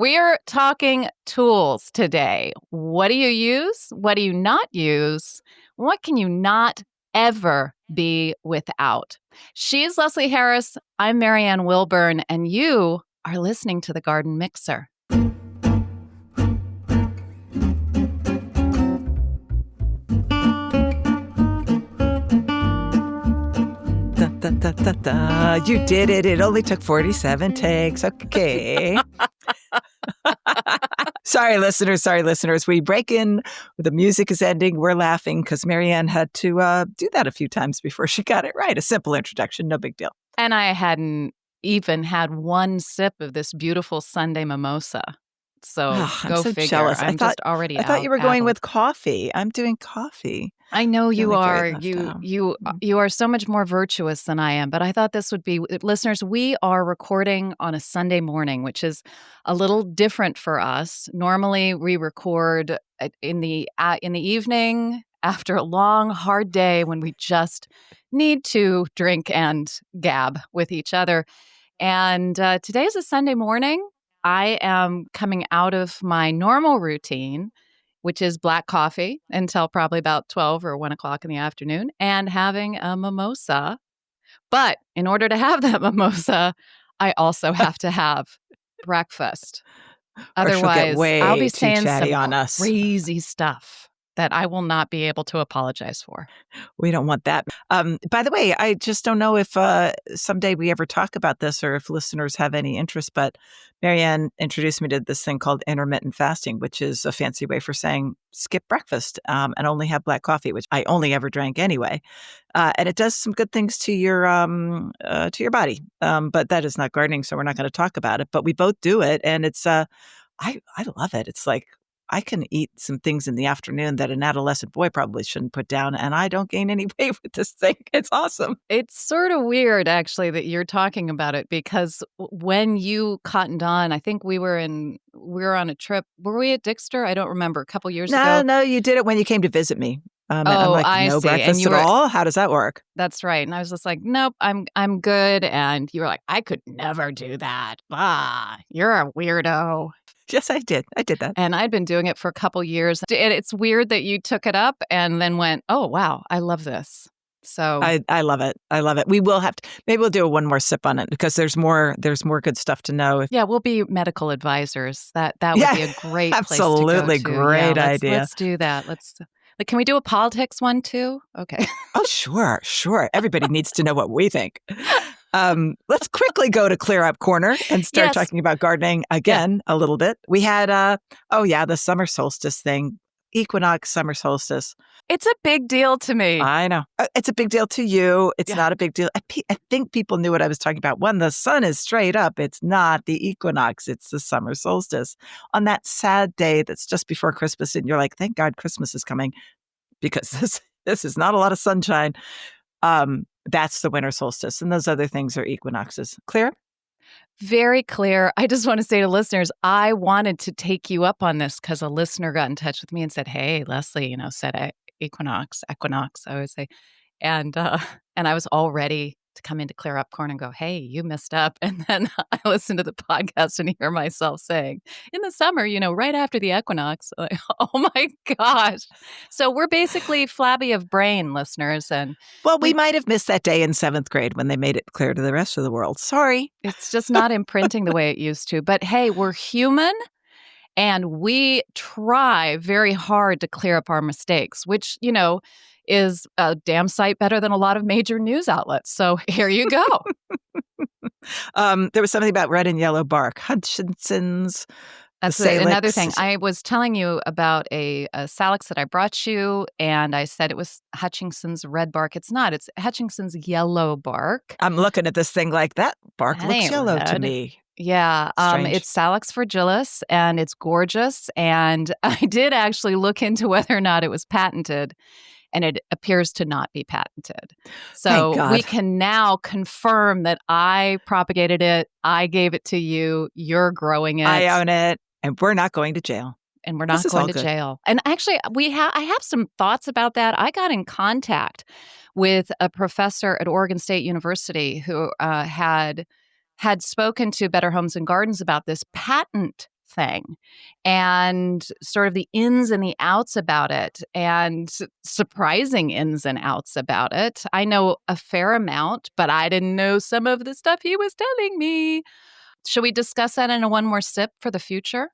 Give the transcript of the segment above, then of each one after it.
We're talking tools today. What do you use? What do you not use? What can you not ever be without? She's Leslie Harris. I'm Marianne Wilburn, and you are listening to The Garden Mixer. Da, da, da, da. You did it. It only took 47 takes. Okay. Sorry, listeners. We break in, the music is ending. We're laughing because Marianne had to do that a few times before she got it right. A simple introduction, no big deal. And I hadn't even had one sip of this beautiful Sunday mimosa. So I'm go so figure. jealous. I'm just already I thought you were going addled. with coffee. I'm doing coffee. I know you are. You You are so much more virtuous than I am. But I thought this would be, listeners, we are recording on a Sunday morning, which is a little different for us. Normally, we record in the evening after a long, hard day when we just need to drink and gab with each other. And today is a Sunday morning. I am coming out of my normal routine, which is black coffee until probably about 12 or 1 o'clock in the afternoon, and having a mimosa. But in order to have that mimosa, I also have to have breakfast. Otherwise, I'll be saying some crazy stuff that I will not be able to apologize for. We don't want that. By the way, I just don't know if someday we ever talk about this or if listeners have any interest, but Marianne introduced me to this thing called intermittent fasting, which is a fancy way for saying skip breakfast and only have black coffee, which I only ever drank anyway. And it does some good things to your body. But that is not gardening, so we're not going to talk about it. But we both do it, and it's I love it. It's like I can eat some things in the afternoon that an adolescent boy probably shouldn't put down, and I don't gain any weight with this thing. It's awesome. It's sort of weird, actually, that you're talking about it, because when you cottoned on, I think we were on a trip. Were we at Dixter? I don't remember. A couple years ago. No, you did it when you came to visit me. And I'm like, no see. breakfast at all? How does that work? That's right. And I was just like, nope, I'm good. And you were like, I could never do that. You're a weirdo. Yes, I did. I did that. And I'd been doing it for a couple years. And it's weird that you took it up and then went, oh, wow, I love this. So I love it. I love it. We will have to, maybe we'll do one more sip on it because there's more good stuff to know. Yeah, we'll be medical advisors. That would be a great place to go to. Absolutely great idea. Let's do that. Can we do a politics one too? Okay. Oh, sure. Everybody needs to know what we think. Let's quickly go to Clear Up Corner and start talking about gardening again a little bit. We had, the summer solstice thing, equinox, summer solstice. It's a big deal to me. I know. It's a big deal to you. It's not a big deal. I think people knew what I was talking about. When the sun is straight up, it's not the equinox, it's the summer solstice. On that sad day that's just before Christmas, and you're like, thank God Christmas is coming, because this is not a lot of sunshine. That's the winter solstice, and those other things are equinoxes. Clear? Very clear. I just want to say to listeners, I wanted to take you up on this because a listener got in touch with me and said, hey, Leslie, said equinox, I would say. And I was all ready to come into Clear Up Corner and go, hey, you messed up. And then I listened to the podcast and hear myself saying, in the summer, right after the equinox, like, oh my gosh. So we're basically flabby of brain, listeners. And well, we might have missed that day in 7th grade when they made it clear to the rest of the world. Sorry. It's just not imprinting the way it used to. But hey, we're human. And we try very hard to clear up our mistakes, which, is a damn sight better than a lot of major news outlets. So here you go. There was something about red and yellow bark. Hutchinson's. That's another thing. I was telling you about a salix that I brought you, and I said it was Hutchinson's red bark. It's not. It's Hutchinson's yellow bark. I'm looking at this thing like that bark looks yellow to me. Yeah, it's Salix fragilis, and it's gorgeous. And I did actually look into whether or not it was patented, and it appears to not be patented. So we can now confirm that I propagated it, I gave it to you, you're growing it. I own it, and we're not going to jail. And we're not going to jail. And actually, I have some thoughts about that. I got in contact with a professor at Oregon State University who had spoken to Better Homes and Gardens about this patent thing and sort of the ins and the outs about it and surprising ins and outs about it. I know a fair amount, but I didn't know some of the stuff he was telling me. Should we discuss that in a one more sip for the future?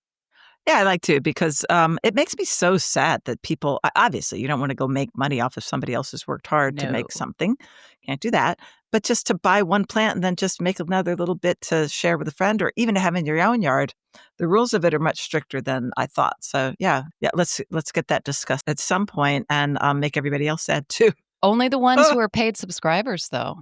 Yeah, I like to because it makes me so sad that people obviously, you don't wanna go make money off of somebody else's worked hard to No. make something. Can't do that. But just to buy one plant and then just make another little bit to share with a friend or even to have in your own yard, the rules of it are much stricter than I thought. So, yeah, let's get that discussed at some point and, make everybody else sad too. Only the ones who are paid subscribers, though.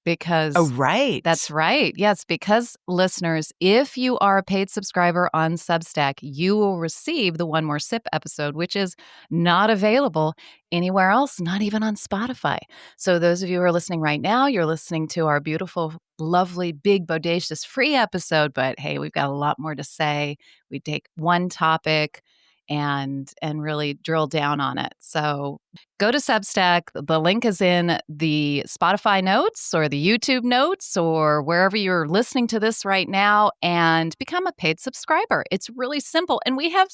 Oh, Because that's right. right. Yes, because listeners, if you are a paid subscriber on Substack, you will receive the One More Sip episode, which is not available anywhere else, not even on Spotify. So, those of you who are listening right now, you're listening to our beautiful, lovely, big, bodacious free episode. But hey, we've got a lot more to say. We take one topic and really drill down on it. So go to Substack. The link is in the Spotify notes or the YouTube notes or wherever you're listening to this right now and become a paid subscriber. It's really simple. And we have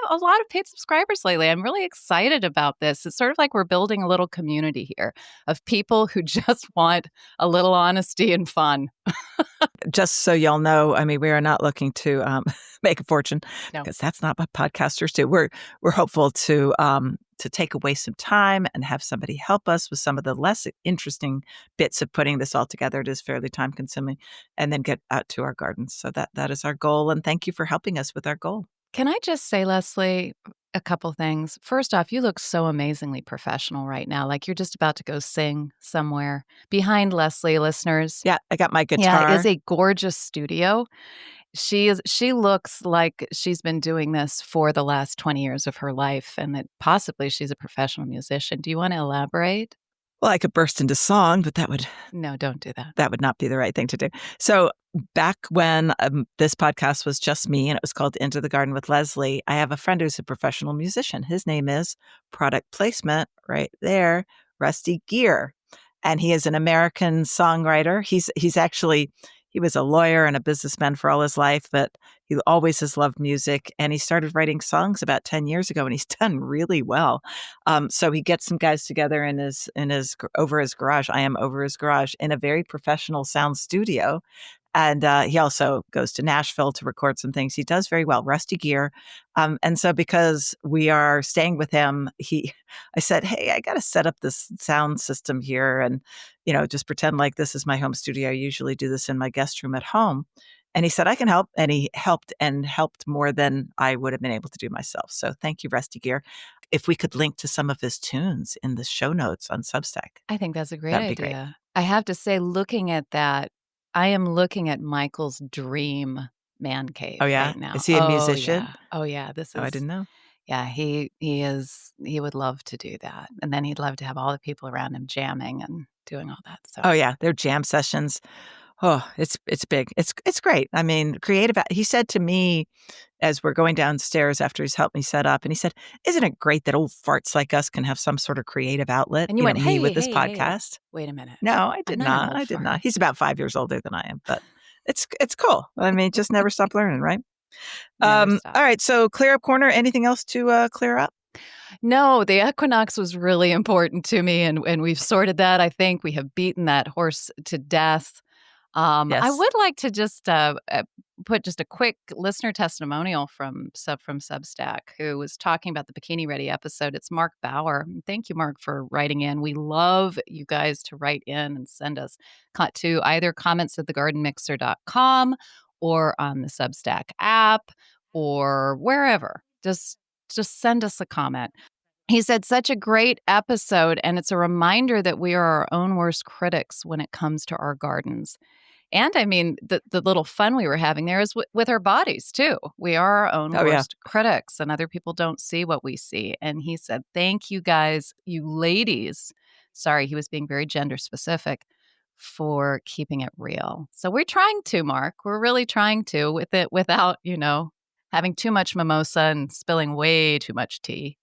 a lot of paid subscribers lately. I'm really excited about this. It's sort of like we're building a little community here of people who just want a little honesty and fun. Just so y'all know, I mean, we are not looking to make a fortune No. because that's not what podcasters do. We're hopeful to take away some time and have somebody help us with some of the less interesting bits of putting this all together. It is fairly time consuming, and then get out to our gardens. So that is our goal. And thank you for helping us with our goal. Can I just say, Leslie, a couple things? First off, you look so amazingly professional right now, like you're just about to go sing somewhere. Behind Leslie, listeners, Yeah, I got my yeah, is guitar. a gorgeous studio. She looks like she's been doing this for the last 20 years of her life and that possibly she's a professional musician. Do you want to elaborate? Well, I could burst into song, but No, don't do that. that would not be the right thing to do. So back when this podcast was just me and it was called Into the Garden with Leslie, I have a friend who's a professional musician. His name is product placement right there, Rusty Gear. And he is an American songwriter. He's actually he was a lawyer and a businessman for all his life, but he always has loved music. And he started writing songs about 10 years ago, and he's done really well. So he gets some guys together in his over his garage. I am over his garage in a very professional sound studio. And he also goes to Nashville to record some things. He does very well, Rusty Gear. And so because we are staying with him, I said, hey, I got to set up this sound system here and, just pretend like this is my home studio. I usually do this in my guest room at home. And he said, I can help. And he helped more than I would have been able to do myself. So thank you, Rusty Gear. If we could link to some of his tunes in the show notes on Substack, I think that's a great that'd be great. idea. I have to say, looking at that, I am looking at Michael's dream man Oh, cave yeah? right now. Is he a Oh musician? yeah. Oh yeah. This Oh, I is didn't know. yeah, he would love to do that. And then he'd love to have all the people around him jamming and doing all that. So Oh, yeah, their jam sessions. Oh, it's big. It's great. I mean, creative he said to me as we're going downstairs after he's helped me set up, and he said, "Isn't it great that old farts like us can have some sort of creative outlet?" and you went, Me hey, with this hey, hey, podcast. wait a minute. No, I I'm did not an not. old I did fart. not. He's about 5 years older than I am, but it's cool. I mean, just never stop learning, right? Never stop. All right, so clear up corner. Anything else to clear up? No, the equinox was really important to me, and we've sorted that. I think we have beaten that horse to death. I Yes. would like to just put just a quick listener testimonial from Substack, who was talking about the Bikini Ready episode. It's Mark Bauer. Thank you, Mark, for writing in. We love you guys to write in and send us to either comments at thegardenmixer.com or on the Substack app or wherever. Just send us a comment. He said, such a great episode, and it's a reminder that we are our own worst critics when it comes to our gardens. And I mean, the little fun we were having there is with our bodies, too. We are our own Oh, yeah. worst critics, and other people don't see what we see. And he said, thank you guys, you ladies. Sorry, he was being very gender specific for keeping it real. So we're trying to, Mark. We're really trying to without, having too much mimosa and spilling way too much tea.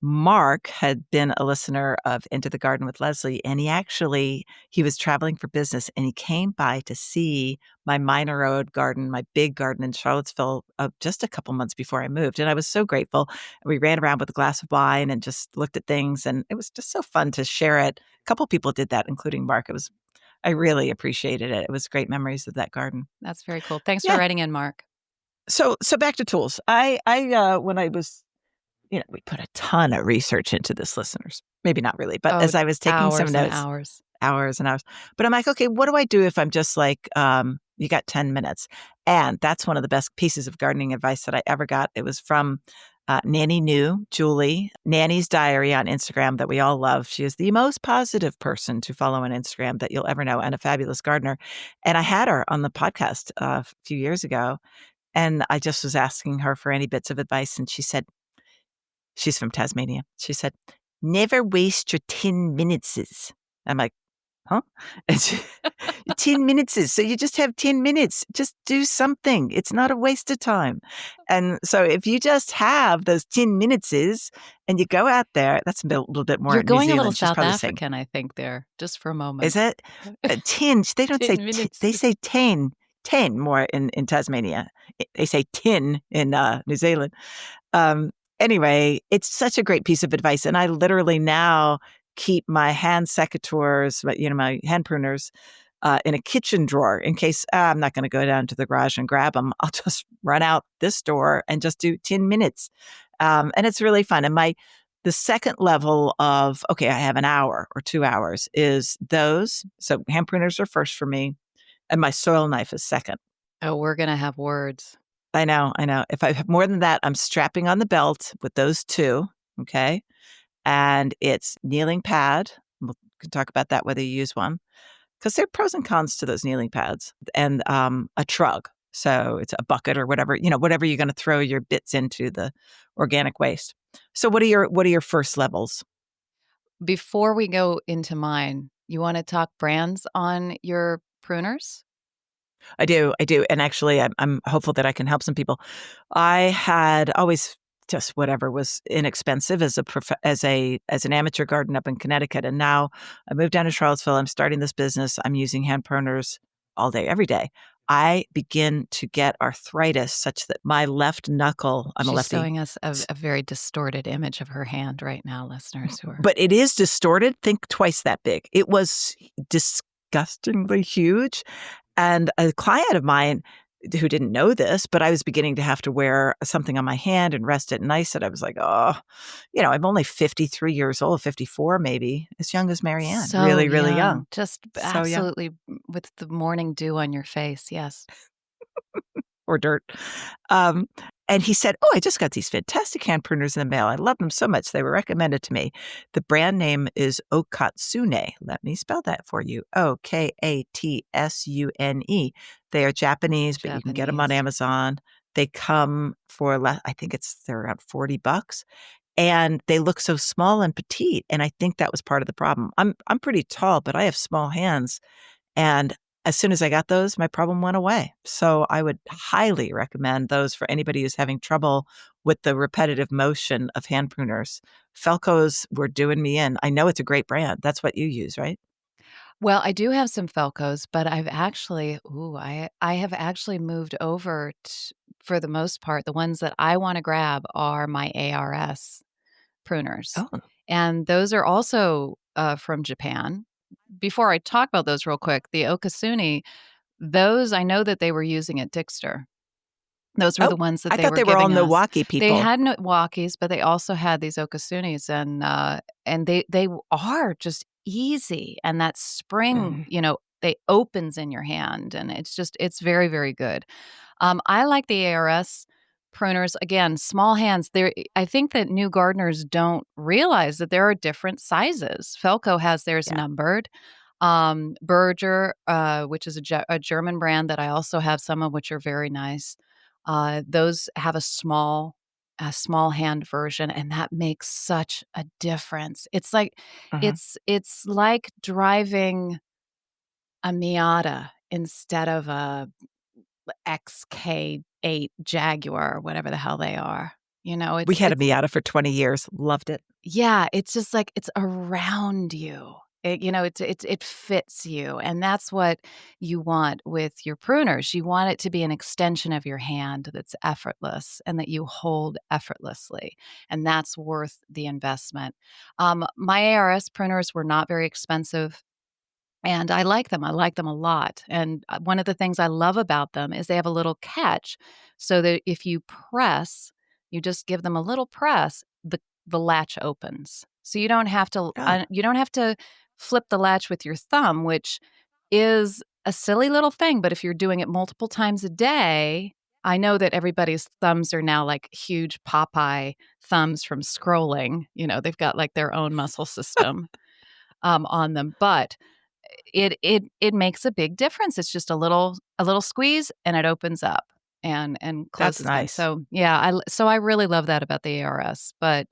Mark had been a listener of Into the Garden with Leslie, and he was traveling for business, and he came by to see my minor road garden, my big garden in Charlottesville, just a couple months before I moved, and I was so grateful. We ran around with a glass of wine and just looked at things, and it was just so fun to share it. A couple people did that, including Mark. I really appreciated it. It was great memories of that garden. That's very cool. Thanks for Yeah. writing in, Mark. So back to tools. When I was, we put a ton of research into this, listeners. Maybe not really, but Oh, as I was taking some hours and notes, hours. hours and hours. But I'm like, okay, what do I do if I'm just like, you got 10 minutes? And that's one of the best pieces of gardening advice that I ever got. It was from Nanny New, Julie, Nanny's Diary on Instagram that we all love. She is the most positive person to follow on Instagram that you'll ever know, and a fabulous gardener. And I had her on the podcast a few years ago, and I just was asking her for any bits of advice. And she said, she's from Tasmania. She said, never waste your 10 minutes. I'm like, huh? And 10 minutes. So you just have 10 minutes. Just do something. It's not a waste of time. And so if you just have those 10 minutes and you go out there, that's a little bit more You're in New going a little Zealand. She's South probably saying, African, I think, there, just for a is moment. it 10? They don't 10 say, minutes. they say 10, 10 more in Tasmania. They say 10 in New Zealand. Um, anyway, it's such a great piece of advice. And I literally now keep my hand secateurs, my hand pruners, in a kitchen drawer in case I'm not going to go down to the garage and grab them. I'll just run out this door and just do 10 minutes. And it's really fun. And the second level of, okay, I have an hour or 2 hours is those. So hand pruners are first for me, and my soil knife is second. Oh, we're going to have words. I know. If I have more than that, I'm strapping on the belt with those two, okay? And it's kneeling pad. We can talk about that, whether you use one, because there are pros and cons to those kneeling pads, and a trug. So it's a bucket or whatever, whatever you're going to throw your bits into, the organic waste. So what are your first levels? Before we go into mine, you want to talk brands on your pruners? I do. And actually, I'm hopeful that I can help some people. I had always just whatever was inexpensive as an amateur garden up in Connecticut, and now I moved down to Charlottesville. I'm starting this business. I'm using hand pruners all day, every day. I begin to get arthritis such that my left knuckle, I'm a She's lefty, showing us a very distorted image of her hand right now, listeners who are. but it is distorted. Think twice that big. It was disgustingly huge. And a client of mine who didn't know this, but I was beginning to have to wear something on my hand and rest it nice. And I was like, oh, I'm only 53 years old, 54 maybe, as young as Marianne, So really, really young. young, just So young. absolutely with the morning dew on your face, yes. Or dirt. Um, and he said, oh, I just got these fantastic hand pruners in the mail. I love them so much. They were recommended to me. The brand name is Okasune. Let me spell that for you. Okatsune. They are Japanese, but you can get them on Japanese. Amazon. They come for I think they're around $40. And they look so small and petite. And I think that was part of the problem. I'm pretty tall, but I have small hands. And as soon as I got those, my problem went away. So I would highly recommend those for anybody who's having trouble with the repetitive motion of hand pruners. Felco's were doing me in. I know it's a great brand. That's what you use, right? Well, I do have some Felcos, but I have actually moved over for the most part, the ones that I wanna grab are my ARS pruners, Oh, and those are also, from Japan. Before I talk about those real quick, the Okasune, those I know that they were using at Dixter. Those were oh, the ones that I they thought were they were all giving us. Milwaukee They people. had Milwaukees, but they also had these Okasunes, and they are just easy, and that spring, Mhm. they opens in your hand, and it's very, very good. I like the ARS pruners. Again, small hands. I think that new gardeners don't realize that there are different sizes. Felco has theirs Yeah. numbered. Berger, which is a German brand that I also have some of, which are very nice. Those have a small hand version, and that makes such a difference. Mhm. It's like driving a Miata instead of a XK8 Jaguar or whatever the hell they are. We had a it's Miata for 20 years. Loved it. yeah, it's just like it's around you. It fits you, and that's what you want with your pruners. You want it to be an extension of your hand that's effortless and that you hold effortlessly, and that's worth the investment. My ARS pruners were not very expensive. And I like them. I like them a lot. And one of the things I love about them is they have a little catch so that if you press, you just give them a little press, the latch opens. So Oh, you don't have to flip the latch with your thumb, which is a silly little thing, but if you're doing it multiple times a day, I know that everybody's thumbs are now like huge Popeye thumbs from scrolling. They've got like their own muscle system on them, but it makes a big difference. It's just a little squeeze and it opens up and that's closes again. nice. So yeah, I really love that about the ARS. But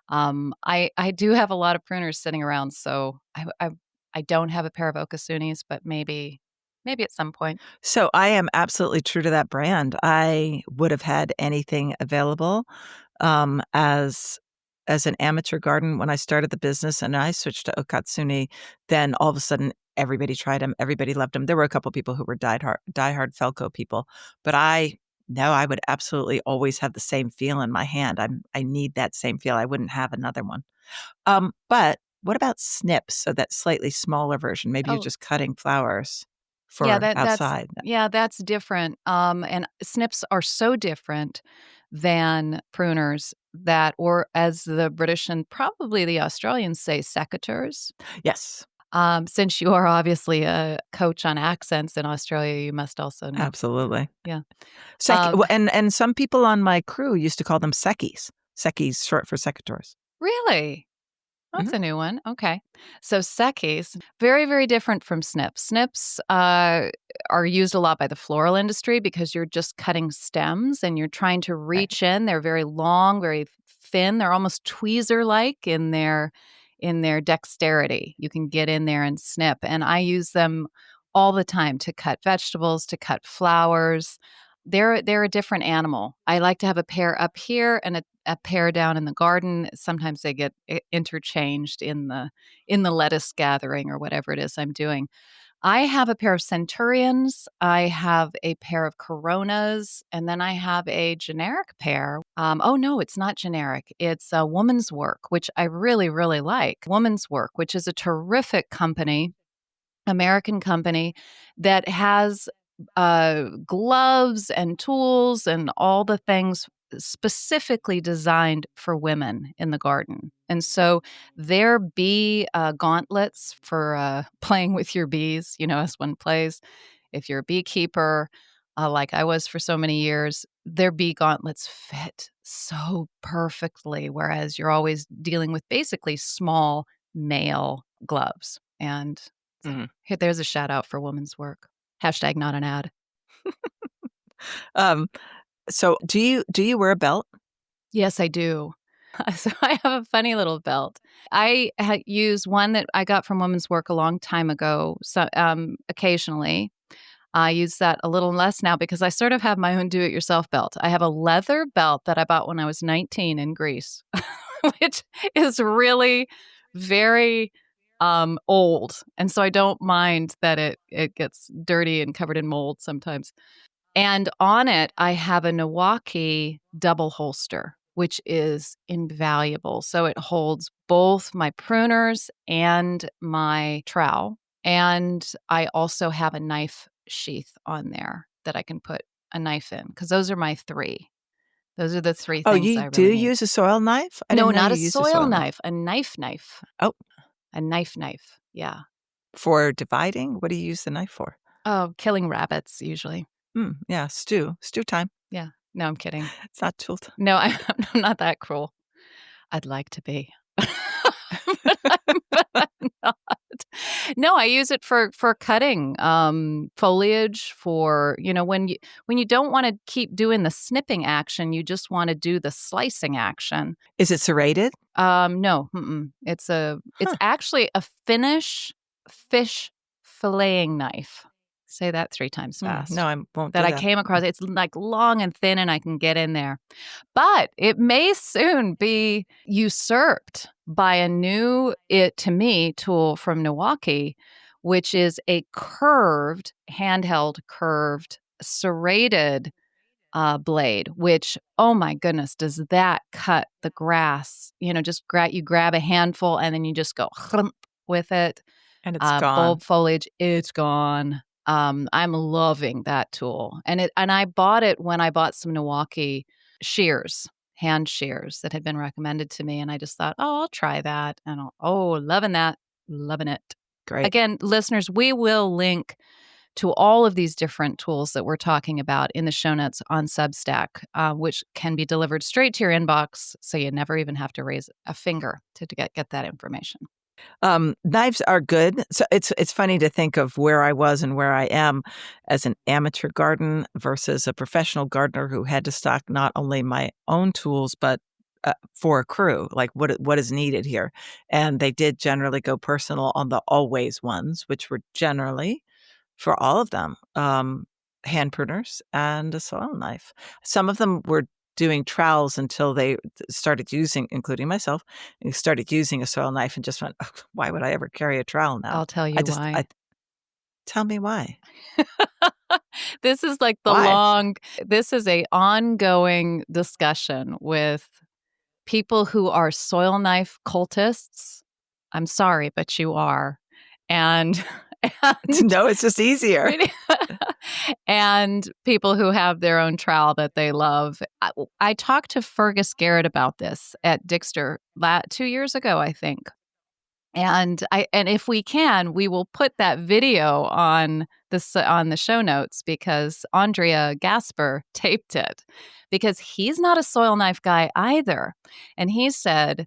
I do have a lot of pruners sitting around, so I don't have a pair of Okasunes, but maybe at some point. So I am absolutely true to that brand. I would have had anything available as an amateur garden when I started the business, and I switched to Okasune. Then all of a sudden, everybody tried them. Everybody loved them. There were a couple people who were diehard Felco people, but I would absolutely always have the same feel in my hand. I need that same feel. I wouldn't have another one. But what about snips? So that slightly smaller version. Maybe you're Oh, just cutting flowers yeah, for outside. that's different. And snips are so different than pruners or as the British and probably the Australians say, secateurs. Yes, Since you are obviously a coach on accents in Australia, you must also know. absolutely. Yeah. Well, Um, and some people on my crew used to call them seckies. Seckies, short for secateurs. really? Mhm. That's a new one. Okay. So seckies, very, very different from snips. Snips are used a lot by the floral industry because you're just cutting stems and you're trying to Right. reach in. They're very long, very thin. They're almost tweezer-like in their dexterity. You can get in there and snip. And I use them all the time to cut vegetables, to cut flowers. They're a different animal. I like to have a pair up here and a pair down in the garden. Sometimes they get interchanged in the lettuce gathering or whatever it is I'm doing. I have a pair of centurions. I have a pair of coronas, and then I have a generic pair. Oh no, it's not generic. It's a Woman's Work, which I really, really like. Woman's Work, which is a terrific company, American company that has gloves and tools and all the things specifically designed for women in the garden. And so their bee gauntlets for playing with your bees, as one plays. If you're a beekeeper, like I was for so many years, their bee gauntlets fit so perfectly, whereas you're always dealing with basically small male gloves. And so Mhm. there's a shout out for Woman's Work. Hashtag not an ad. Um, so do you wear a belt? Yes, I do. So I have a funny little belt. I use one that I got from Women's Work a long time ago. So occasionally, I use that a little less now because I sort of have my own do-it-yourself belt. I have a leather belt that I bought when I was 19 in Greece, which is really very old, and so I don't mind that it gets dirty and covered in mold sometimes. And on it, I have a Milwaukee double holster, which is invaluable. So it holds both my pruners and my trowel. And I also have a knife sheath on there that I can put a knife in because those are my three. Those are the three Oh, things you I do really need. use a soil knife? I No, didn't know not you a used a soil soil knife. knife, a knife. Oh, A knife. Yeah. for dividing? What do you use the knife for? Oh, killing rabbits usually. Yeah, stew time. Yeah. No, I'm kidding. It's not chilled. No, I'm not that cruel. I'd like to be. But I'm not. No, I use it for cutting, foliage for, when you don't wanna keep doing the snipping action, you just wanna do the slicing action. Is it serrated? No, mm-mm. It's Huh. actually a Finnish fish filleting knife. Say that 3 times No, fast. I won't That do I that. came across. It's, like, long and thin, and I can get in there. But it may soon be usurped by a new, to me, tool from Milwaukee, which is a handheld curved, serrated blade, which, oh my goodness, does that cut the grass. Just you grab a handful and then you just go "Chrump" with it. And it's Bulb gone. foliage, it's gone. I'm loving that tool. And I bought it when I bought some Milwaukee shears, hand shears that had been recommended to me. And I just thought, oh, I'll try that. And loving that, loving it. Great. Again, listeners, we will link to all of these different tools that we're talking about in the show notes on Substack, which can be delivered straight to your inbox, so you never even have to raise a finger to get that information. Knives are good. So it's funny to think of where I was and where I am as an amateur garden versus a professional gardener who had to stock not only my own tools but for a crew, like what is needed here. And they did generally go personal on the always ones, which were generally for all of them, hand pruners and a soil knife. Some of them were doing trowels until they started using, including myself, started using a soil knife and just went, "Oh, why would I ever carry a trowel now?" I'll tell I you just, why. I tell me why. This is like Why? this is a ongoing discussion with people who are soil knife cultists. I'm sorry, but you are. And and No, it's just easier. and people who have their own trowel that they love. I talked to Fergus Garrett about this at Dixter 2 years ago, I think. And if we can, we will put that video on the show notes because Andrea Gasper taped it because he's not a soil knife guy either. And he said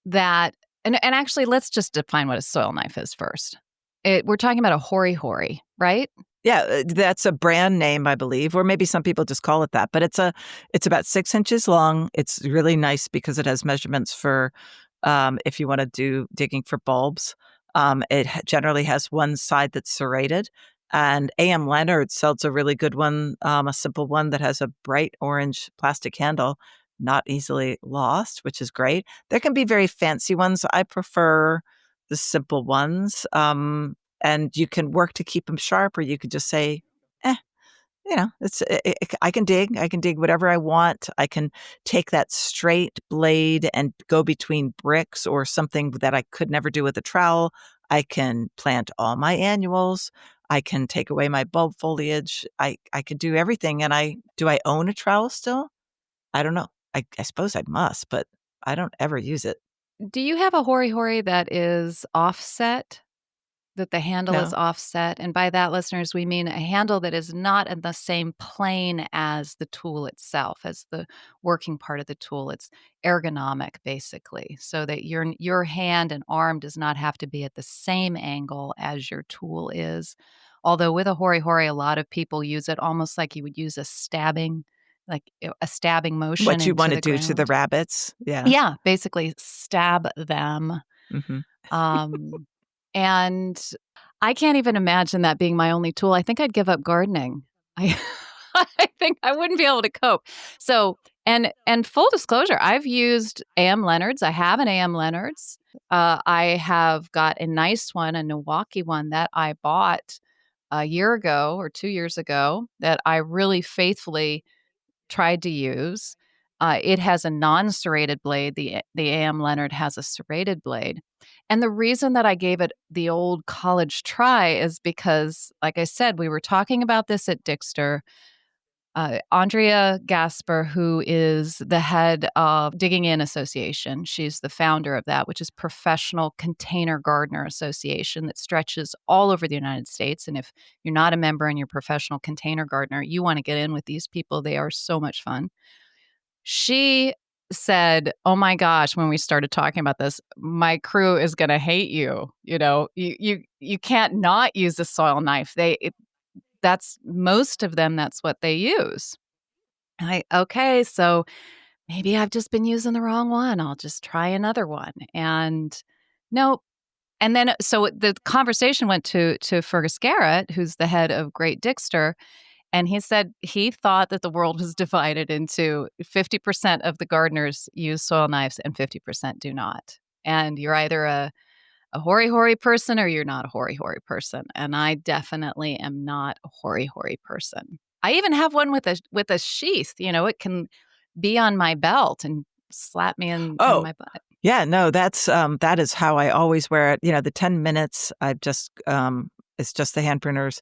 that and actually let's just define what a soil knife is first. We're talking about a hori-hori, right? Yeah, that's a brand name, I believe, or maybe some people just call it that. But it's about 6 inches long. It's really nice because it has measurements for if you want to do digging for bulbs. Generally has one side that's serrated, and A.M. Leonard sells a really good one, a simple one that has a bright orange plastic handle, not easily lost, which is great. There can be very fancy ones. I prefer the simple ones. And you can work to keep them sharp, or you could just say, "Eh, I can dig whatever I want. I can take that straight blade and go between bricks or something that I could never do with a trowel. I can plant all my annuals. I can take away my bulb foliage. I can do everything. And do I own a trowel still? I don't know. I suppose I must, but I don't ever use it. Do you have a hori-hori that is offset? That the handle is No. offset, and by that, listeners, we mean a handle that is not in the same plane as the tool itself, as the working part of the tool. It's ergonomic, basically, so that your hand and arm does not have to be at the same angle as your tool is. Although with a hori-hori, a lot of people use it almost like you would use a stabbing motion What you into want to the do to the ground. rabbits. Yeah. Yeah, basically stab them. Hmm. Um, and I can't even imagine that being my only tool. I think I'd give up gardening. I I think I wouldn't be able to cope. So, and full disclosure, I've used A.M. Leonard's. I have an A.M. Leonard's. I have got a nice one, a Milwaukee one that I bought a year ago or 2 years ago that I really faithfully tried to use. It has a non-serrated blade. The A.M. Leonard has a serrated blade. And the reason that I gave it the old college try is because, like I said, we were talking about this at Dixter. Andrea Gasper, who is the head of Digging In Association, she's the founder of that, which is Professional Container Gardener Association that stretches all over the United States. And if you're not a member and you're a professional container gardener, you want to get in with these people. They are so much fun. She said, "Oh my gosh, when we started talking about this, my crew is going to hate you. You can't not use a soil knife. That's most of them, that's what they use." Okay, so maybe I've just been using the wrong one. I'll just try another one. And nope, And then, so the conversation went to Fergus Garrett, who's the head of Great Dixter, and he said he thought that the world was divided into 50% of the gardeners use soil knives and 50% do not. And you're either a hori-hori person or you're not a hori-hori person. And I definitely am not a hori-hori person. I even have one with a sheath. It can be on my belt and slap me in Oh, my butt. yeah, no, that is how I always wear it. The 10 minutes, it's just the hand pruners.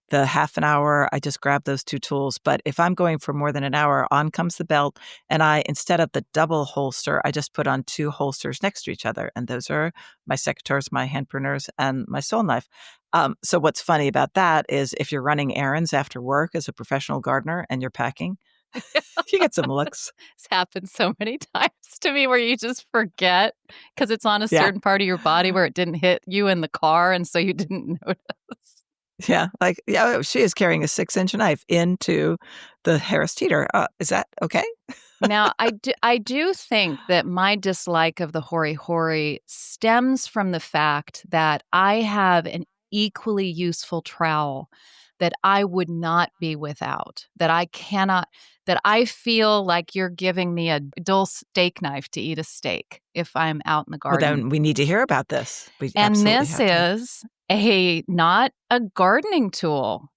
The half an hour, I just grab those two tools. But if I'm going for more than an hour, on comes the belt. And instead of the double holster, I just put on two holsters next to each other. And those are my secateurs, my hand pruners, and my soul knife. So what's funny about that is if you're running errands after work as a professional gardener and you're packing, you get some looks. It's happened so many times to me where you just forget because it's on a Yeah. certain part of your body where it didn't hit you in the car, and so you didn't notice. Yeah, she is carrying a 6-inch knife into the Harris teeter. Is that okay? Now, I do think that my dislike of the hori-hori stems from the fact that I have an equally useful trowel that I would not be without, that I feel like you're giving me a dull steak knife to eat a steak if I'm out in the Well, garden. then we need to hear about this. We And absolutely this have to. is not a gardening tool,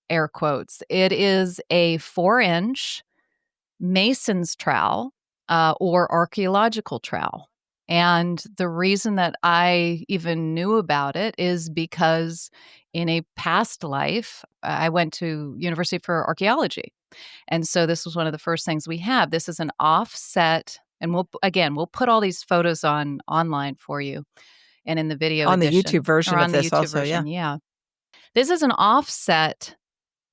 air quotes. It is a 4-inch mason's trowel or archaeological trowel. And the reason that I even knew about it is because in a past life, I went to University for Archaeology. And so this was one of the first things we have. This is an offset, and we'll put all these photos online for you and in the video On the edition YouTube or version of on the this YouTube also, yeah. version. Yeah. This is an offset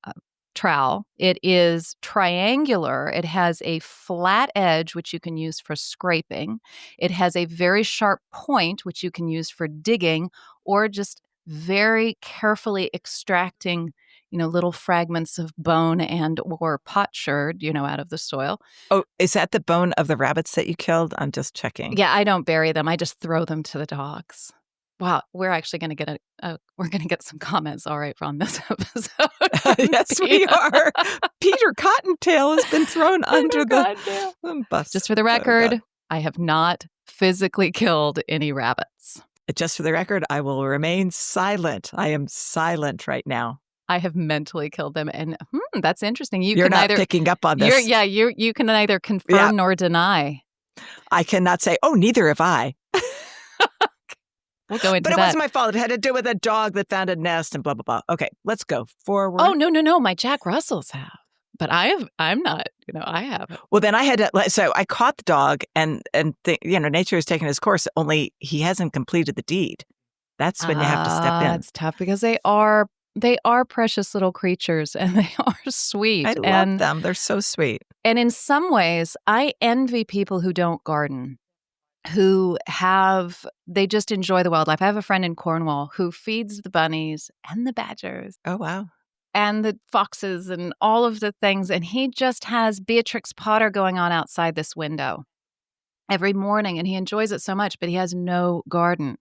uh, trowel. It is triangular. It has a flat edge, which you can use for scraping. It has a very sharp point, which you can use for digging or just very carefully extracting, little fragments of bone and or potsherd, out of the soil. Oh, is that the bone of the rabbits that you killed? I'm just checking. Yeah, I don't bury them. I just throw them to the dogs. Wow, we're actually going to get we're going to get some comments, all right, on this episode. Yes, we Peter. are. Peter Cottontail has been thrown under the bus. Just for the Oh, record, God. I have not physically killed any rabbits. Just for the record, I will remain silent. I am silent right now. I have mentally killed them, and that's interesting. You're not picking up on this. You can neither confirm nor deny. I cannot say, oh, neither have I. We'll go into that. But it that. wasn't my fault. It had to do with a dog that found a nest and blah, blah, blah. Okay, let's go forward. Oh, no. My Jack Russells have. But I'm not, I haven't. Well, then I had to, so I caught the dog and nature has taken his course, only he hasn't completed the deed. That's when you have to step in. It's tough because they are precious little creatures and they are sweet. I love them. They're so sweet. And in some ways, I envy people who don't garden, they just enjoy the wildlife. I have a friend in Cornwall who feeds the bunnies and the badgers. Oh, wow. And the foxes and all of the things. And he just has Beatrix Potter going on outside this window every morning. And he enjoys it so much, but he has no garden.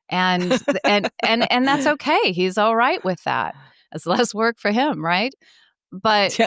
And that's okay. He's all right with that. It's less work for him, right? But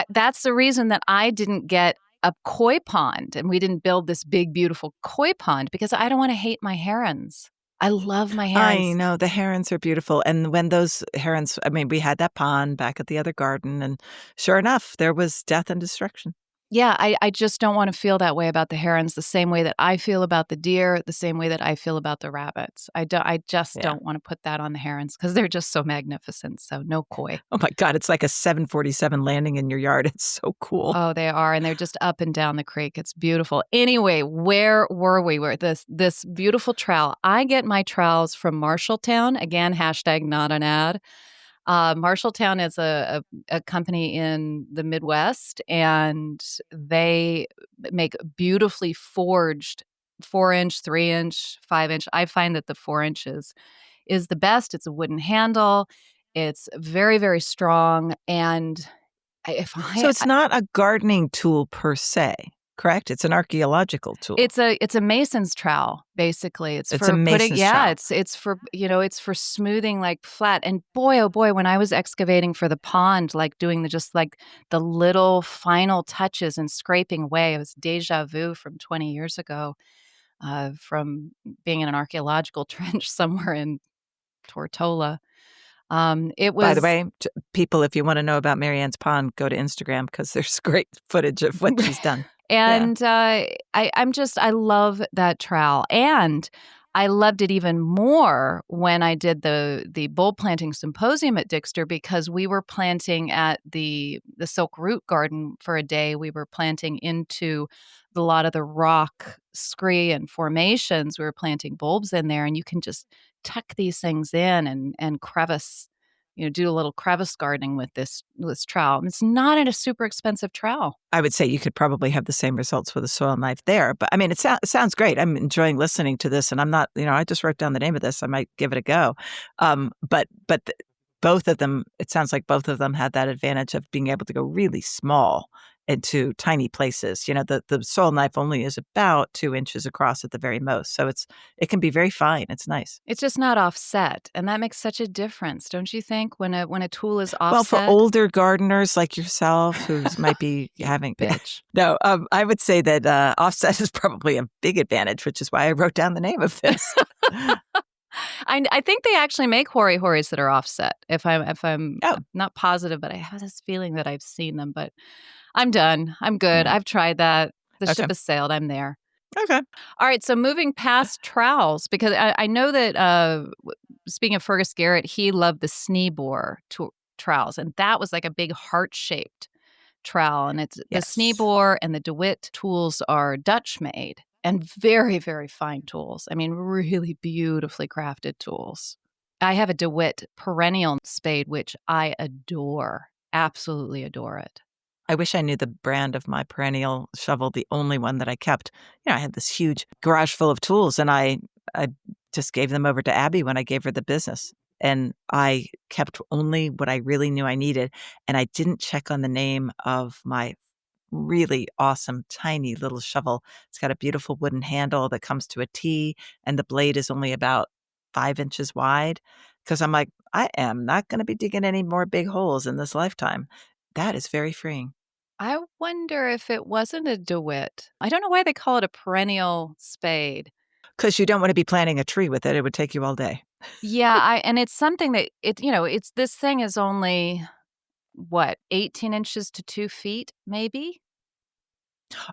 that's the reason that I didn't get a koi pond and we didn't build this big, beautiful koi pond because I don't want to hate my herons. I love my herons. I know. The herons are beautiful. And when those herons, we had that pond back at the other garden, and sure enough, there was death and destruction. Yeah, I just don't want to feel that way about the herons the same way that I feel about the deer, the same way that I feel about the rabbits. I don't want to put that on the herons because they're just so magnificent. So no koi. Oh, my God. It's like a 747 landing in your yard. It's so cool. Oh, they are. And they're just up and down the creek. It's beautiful. Anyway, where were we? Where this beautiful trowel. I get my trowels from Marshalltown. Again, hashtag not an ad. Marshalltown is a company in the Midwest, and they make beautifully forged 4-inch, 3-inch, 5-inch. I find that the 4 inches is the best. It's a wooden handle. It's very, very strong. And so it's not a gardening tool per se. correct? It's an archaeological tool. It's a mason's trowel, basically. It's It's a for putting mason's trowel. it's for, it's for smoothing, like, flat, and boy, oh boy, when I was excavating for the pond, like, doing the little final touches and scraping away, it was déjà vu from 20 years ago, from being in an archaeological trench somewhere in Tortola. It By the was way, people, if you want to know about Marianne's pond, go to Instagram because there's great footage of what she's done. Yeah. And, I love that trowel, and I loved it even more when I did the bulb planting symposium at Dixter, because we were planting at the Silk Root Garden for a day. We were planting into a lot of the rock scree and formations. We were planting bulbs in there, and you can just tuck these things in and crevice, do a little crevice gardening with this trowel. And it's not a super expensive trowel. I would say you could probably have the same results with a soil knife there. But I mean, it sounds great. I'm enjoying listening to this, and I'm not, I just wrote down the name of this. I might give it a go. But both of them, it sounds like both of them had that advantage of being able to go really small into tiny places. The soil knife only is about 2 inches across at the very most, so it can be very fine. It's nice. It's just not offset, and that makes such a difference, don't you think, when a tool is Well, for offset? older gardeners like yourself who might be You having bitch. no, I would say that offset is probably a big advantage, which is why I wrote down the name of this. I think they actually make hori-horis that are offset, if I'm Oh, not positive, but I have this feeling that I've seen them, but I'm done. I'm good. yeah. I've tried that. The Okay. ship has sailed. I'm there. Okay. All right, so moving past trowels, because I know that, speaking of Fergus Garrett, he loved the Sneebor trowels, and that was like a big heart-shaped trowel, and it's the Yes. Sneebor and the DeWitt tools are Dutch-made and very, very fine tools. I mean, really beautifully crafted tools. I have a DeWitt perennial spade, which I adore, absolutely adore it. I wish I knew the brand of my perennial shovel, the only one that I kept. I had this huge garage full of tools, and I just gave them over to Abby when I gave her the business. And I kept only what I really knew I needed. And I didn't check on the name of my really awesome, tiny little shovel. It's got a beautiful wooden handle that comes to a T, and the blade is only about 5 inches wide. Because I'm like, I am not going to be digging any more big holes in this lifetime. That is very freeing. I wonder if it wasn't a DeWitt. I don't know why they call it a perennial spade. Because you don't want to be planting a tree with it. It would take you all day. Yeah, and it's something that it's this thing is only what, 18 inches to 2 feet, maybe?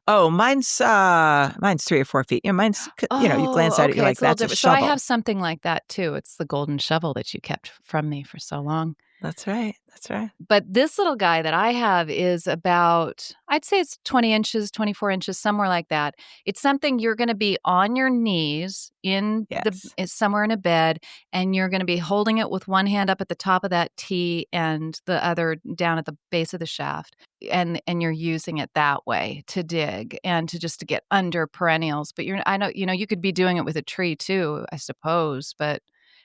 Oh, mine's 3 or 4 feet. Mine's you glance Oh, at it, you're okay, like, it's a little "That's a different. So I shovel." have something like that too. It's the golden shovel that you kept from me for so long. That's right, that's right. But this little guy that I have is about, I'd say it's 20 inches, 24 inches, somewhere like that. It's something you're going to be on your knees Yes. somewhere in a bed, and you're going to be holding it with one hand up at the top of that T and the other down at the base of the shaft. And you're using it that way to dig and to get under perennials. But I know, you could be doing it with a tree too, I suppose, but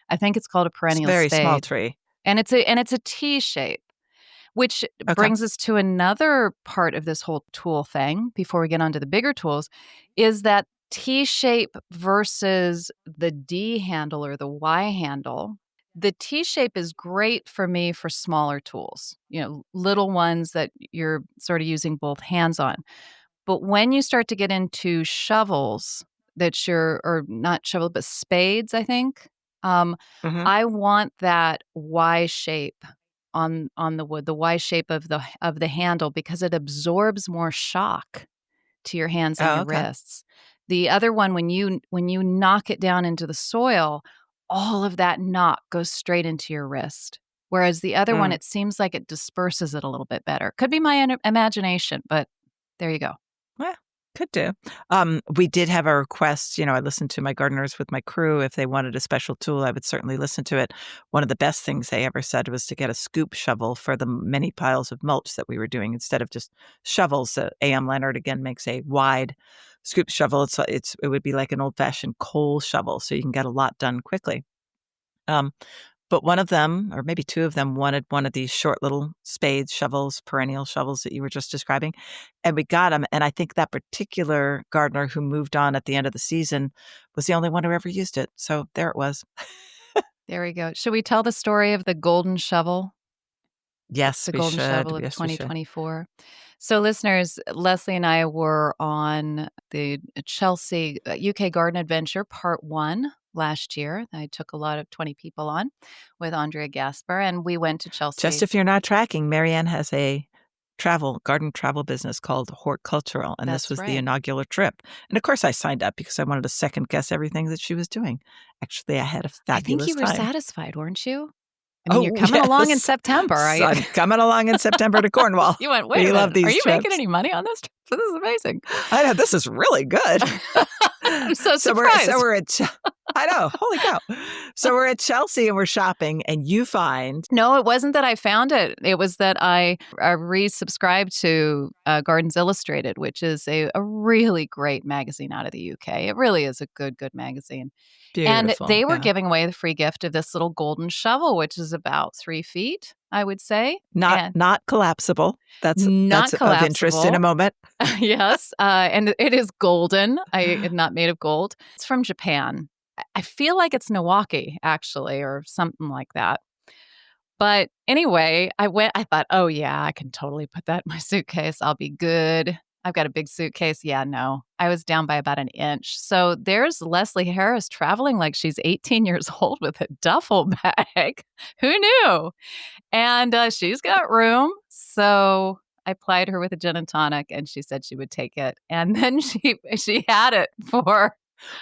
I think it's called a It's a perennial very small spade. tree. And it's a T shape, which Okay. brings us to another part of this whole tool thing before we get onto the bigger tools, is that T shape versus the D handle or the Y handle. The T shape is great for me for smaller tools, little ones that you're sort of using both hands on. But when you start to get into shovels or not shovels, but spades, I think, um, Mhm. I want that Y shape on the wood, the Y shape of the handle, because it absorbs more shock to your hands and Oh, your okay. wrists. The other one, when you knock it down into the soil, all of that knock goes straight into your wrist. Whereas the other one, Mm. it seems like it disperses it a little bit better. Could be my imagination, but there you go. Well, could do. We did have a request. I listened to my gardeners with my crew. If they wanted a special tool, I would certainly listen to it. One of the best things they ever said was to get a scoop shovel for the many piles of mulch that we were doing instead of just shovels. A.M. Leonard again makes a wide scoop shovel. It would be like an old fashioned coal shovel, so you can get a lot done quickly. Um, But one of them, or maybe two of them, wanted one of these short little spades, shovels, perennial shovels that you were just describing. And we got them. And I think that particular gardener who moved on at the end of the season was the only one who ever used it. So there it was. There we go. Should we tell the story of the golden shovel? Yes, The we golden should. shovel of Yes, we should. 2024. So, listeners, Leslie and I were on the Chelsea UK Garden Adventure Part 1 last year. I took a lot of 20 people on with Andrea Gasper, and we went to Just Chelsea. if you're not tracking, Marianne has a garden travel business called Horticultural, and this That's was the right. inaugural trip. And of course, I signed up because I wanted to second guess everything that she was doing. Actually, I had a I think fabulous you were time. satisfied, weren't you? I mean, you're Oh, coming along in yes. September. So I'm coming along in September to Cornwall. You went, wait We a love minute. Are these you making trips. any money on this trip? This is amazing. I know, this is really good. I'm so surprised. surprised. We're at I know, holy cow. So we're at Chelsea and we're shopping, and you find No, it wasn't that I found it. It was that I resubscribed to Gardens Illustrated, which is a really great magazine out of the UK. It really is a good magazine. And beautiful. they were Yeah. giving away the free gift of this little golden shovel, which is about 3 feet, I would say. And Not collapsible. That's not of interest in a collapsible. moment. Yes. And it is golden. Not made of gold. It's from Japan. I feel like it's Milwaukee, actually, or something like that. But anyway, I thought, oh, yeah, I can totally put that in my suitcase. I'll be good. I've got a big suitcase. Yeah, no, I was down by about an inch. So there's Leslie Harris traveling like she's 18 years old with a duffel bag. Who knew? And she's got room. So I plied her with a gin and tonic, and she said she would take it. And then she had it for.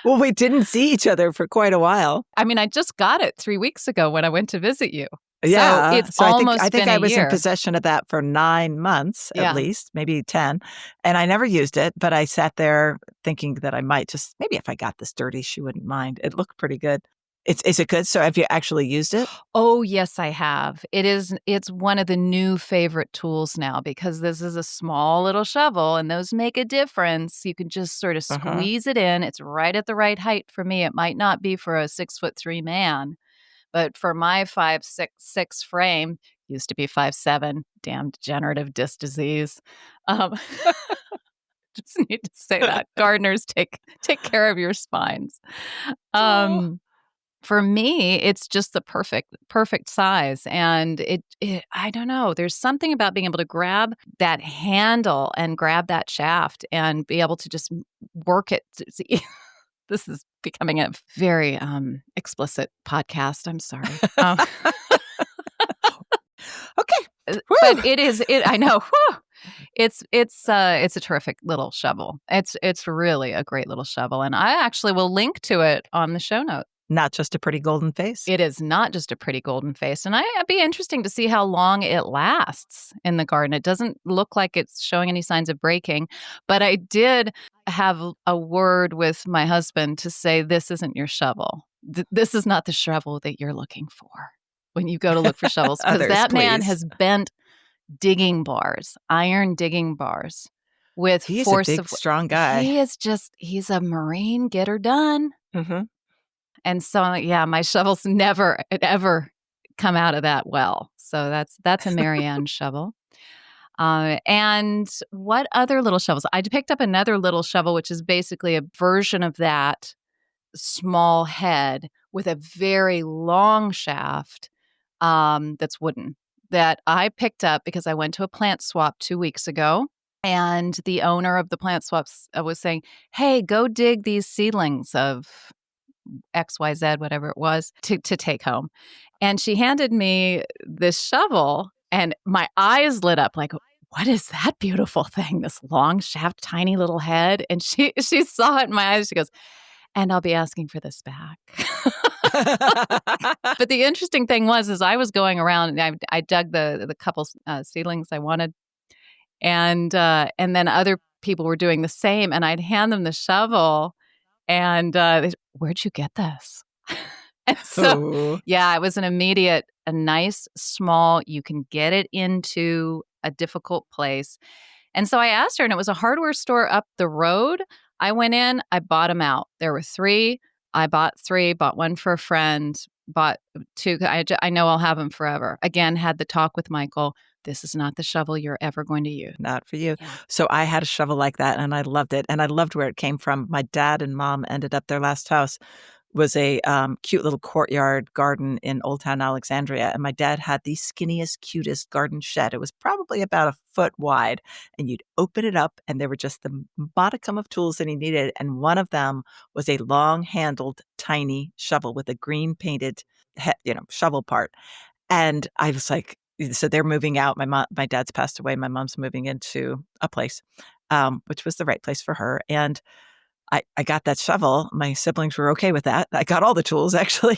Well, we didn't see each other for quite a while. I mean, I just got it 3 weeks ago when I went to visit you. Yeah. So it's So almost I think been I a was in year. possession of that for 9 months at Yeah. least, maybe 10. And I never used it, but I sat there thinking that I might just, maybe if I got this dirty, she wouldn't mind. It looked pretty good. Is it good? So have you actually used it? Oh, yes, I have. It's one of the new favorite tools now because this is a small little shovel and those make a difference. You can just sort of squeeze it in. It's right at the right height for me. It might not be for a 6'3" man, but for my 5'6" frame, used to be 5'7", damn degenerative disc disease. Just need to say that. Gardeners, take care of your spines. For me, it's just the perfect size. And it I don't know, there's something about being able to grab that handle and grab that shaft and be able to just work it. This is becoming a very explicit podcast. I'm sorry. Okay. But I know. Whew, it's a terrific little shovel. It's really a great little shovel. And I actually will link to it on the show notes. Not just a pretty golden face. It is not just a pretty golden face. And it'd be interesting to see how long it lasts in the garden. It doesn't look like it's showing any signs of breaking. But I did have a word with my husband to say, this isn't your shovel. This is not the shovel that you're looking for when you go to look for shovels. Because that man has bent digging bars, iron digging bars with He's force a big, of strong guy. He's a Marine, get her done. Mm-hmm. And so, yeah, my shovels never, ever come out of that well. So that's a Marianne shovel. And what other little shovels? I picked up another little shovel, which is basically a version of that small head with a very long shaft that's wooden that I picked up because I went to a plant swap 2 weeks ago. And the owner of the plant swaps was saying, hey, go dig these seedlings of XYZ, whatever it was, to take home. And she handed me this shovel and my eyes lit up like, what is that beautiful thing? This long shaft, tiny little head. And she saw it in my eyes. She goes, and I'll be asking for this back. But the interesting thing was I was going around and I dug the couple seedlings I wanted. And then other people were doing the same. And I'd hand them the shovel. And where'd you get this? And so, yeah, it was an immediate, a nice, small, you can get it into a difficult place. And so I asked her, and it was a hardware store up the road. I went in, I bought them out. There were 3. I bought 3, bought one for a friend. bought two. I know I'll have them forever. Again, had the talk with Michael. This is not the shovel you're ever going to use. Not for you. Yeah. So I had a shovel like that, and I loved it, and I loved where it came from. My dad and mom ended up their last house was a cute little courtyard garden in Old Town Alexandria. And my dad had the skinniest, cutest garden shed. It was probably about a foot wide. And you'd open it up, and there were just the modicum of tools that he needed. And one of them was a long handled, tiny shovel with a green painted, shovel part. And I was like, so they're moving out. My dad's passed away. My mom's moving into a place, which was the right place for her. And I got that shovel. My siblings were okay with that. I got all the tools actually.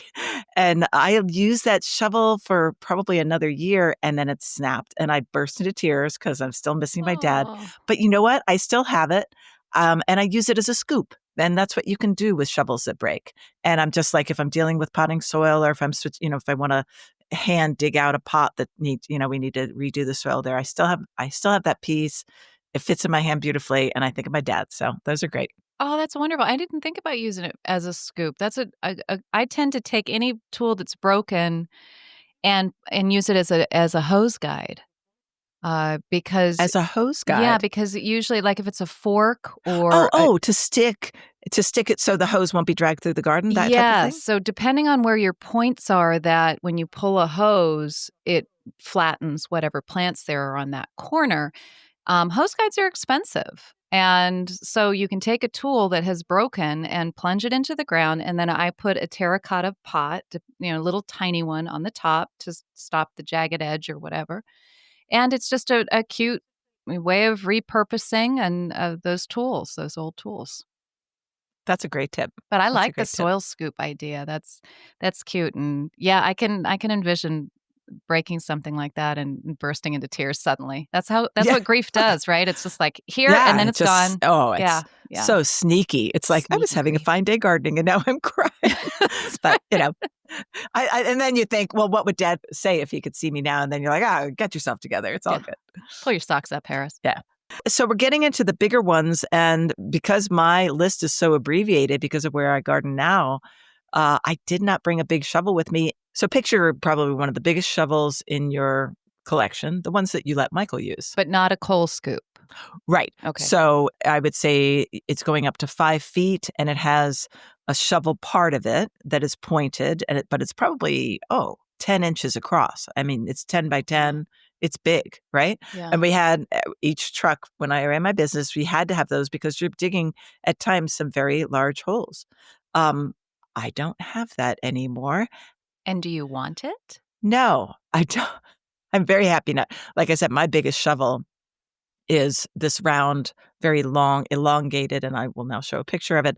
And I used that shovel for probably another year, and then it snapped and I burst into tears because I'm still missing my dad. Oh. But you know what? I still have it. And I use it as a scoop. And that's what you can do with shovels that break. And I'm just like, if I'm dealing with potting soil, or if if I want to hand dig out a pot that needs, we need to redo the soil there. I still have that piece. It fits in my hand beautifully. And I think of my dad. So those are great. Oh, that's wonderful. I didn't think about using it as a scoop. I tend to take any tool that's broken and use it as a hose guide. Because As a hose yeah, guide. because usually, like, if it's a fork or To stick it so the hose won't be dragged through the garden, that type of yeah, thing? so depending on where your points are, that when you pull a hose, it flattens whatever plants there are on that corner. Hose guides are expensive. And so you can take a tool that has broken and plunge it into the ground. And then I put a terracotta pot, a little tiny one on the top to stop the jagged edge or whatever. And it's just a cute way of repurposing and those old tools. That's a great tip. But I That's a like the great tip. soil scoop idea. That's cute. And yeah, I can envision breaking something like that and bursting into tears suddenly. That's Yeah. what grief does, right? It's just like here and Yeah, then it it's just gone. it's Yeah. Yeah. so sneaky. It's like, I was Sneaky having a grief. fine day gardening and now I'm crying. That's But, right. and then you think, well, what would dad say if he could see me now? And then you're like, get yourself together. It's all Yeah. good. Pull your socks up, Harris. Yeah. So we're getting into the bigger ones. And because my list is so abbreviated because of where I garden now, I did not bring a big shovel with me. So picture probably one of the biggest shovels in your collection, the ones that you let Michael use. But not a coal scoop. Right. Okay. So I would say it's going up to 5 feet, and it has a shovel part of it that is pointed, but it's probably, 10 inches across. I mean, it's 10 by 10. It's big, right? Yeah. And we had each truck, when I ran my business, we had to have those because you're digging at times some very large holes. I don't have that anymore. And do you want it? No, I don't. I'm very happy not. Like I said, my biggest shovel is this round, very long, elongated, and I will now show a picture of it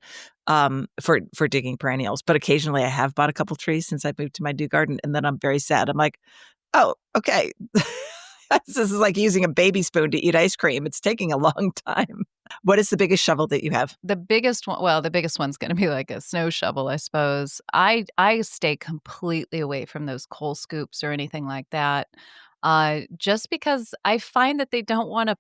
for digging perennials. But occasionally I have bought a couple trees since I moved to my new garden, and then I'm very sad. I'm like, oh, okay. This is like using a baby spoon to eat ice cream. It's taking a long time. What is the biggest shovel that you have? The biggest one, well, the biggest one's going to be like a snow shovel, I suppose. I stay completely away from those coal scoops or anything like that, just because I find that they don't want to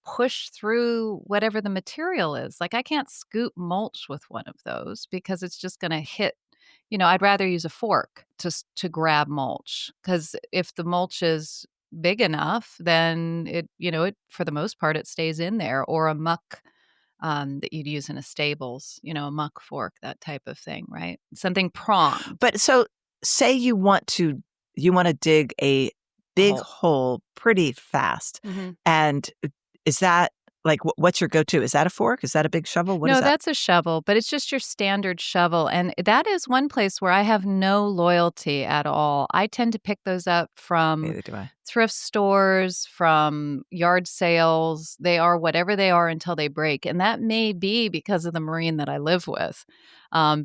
push through whatever the material is. Like, I can't scoop mulch with one of those because it's just going to hit. I'd rather use a fork to grab mulch, because if the mulch is big enough, then it for the most part it stays in there, or a muck that you'd use in a stables, a muck fork, that type of thing, right? Something pronged. But so say you want to dig a big Hole. hole pretty fast. Mm-hmm. And is that like, what's your go-to? Is that a fork? Is that a big shovel? What is No, that? that's a shovel, but it's just your standard shovel. And that is one place where I have no loyalty at all. I tend to pick those up from Neither do I. thrift stores, from yard sales. They are whatever they are until they break. And that may be because of the Marine that I live with,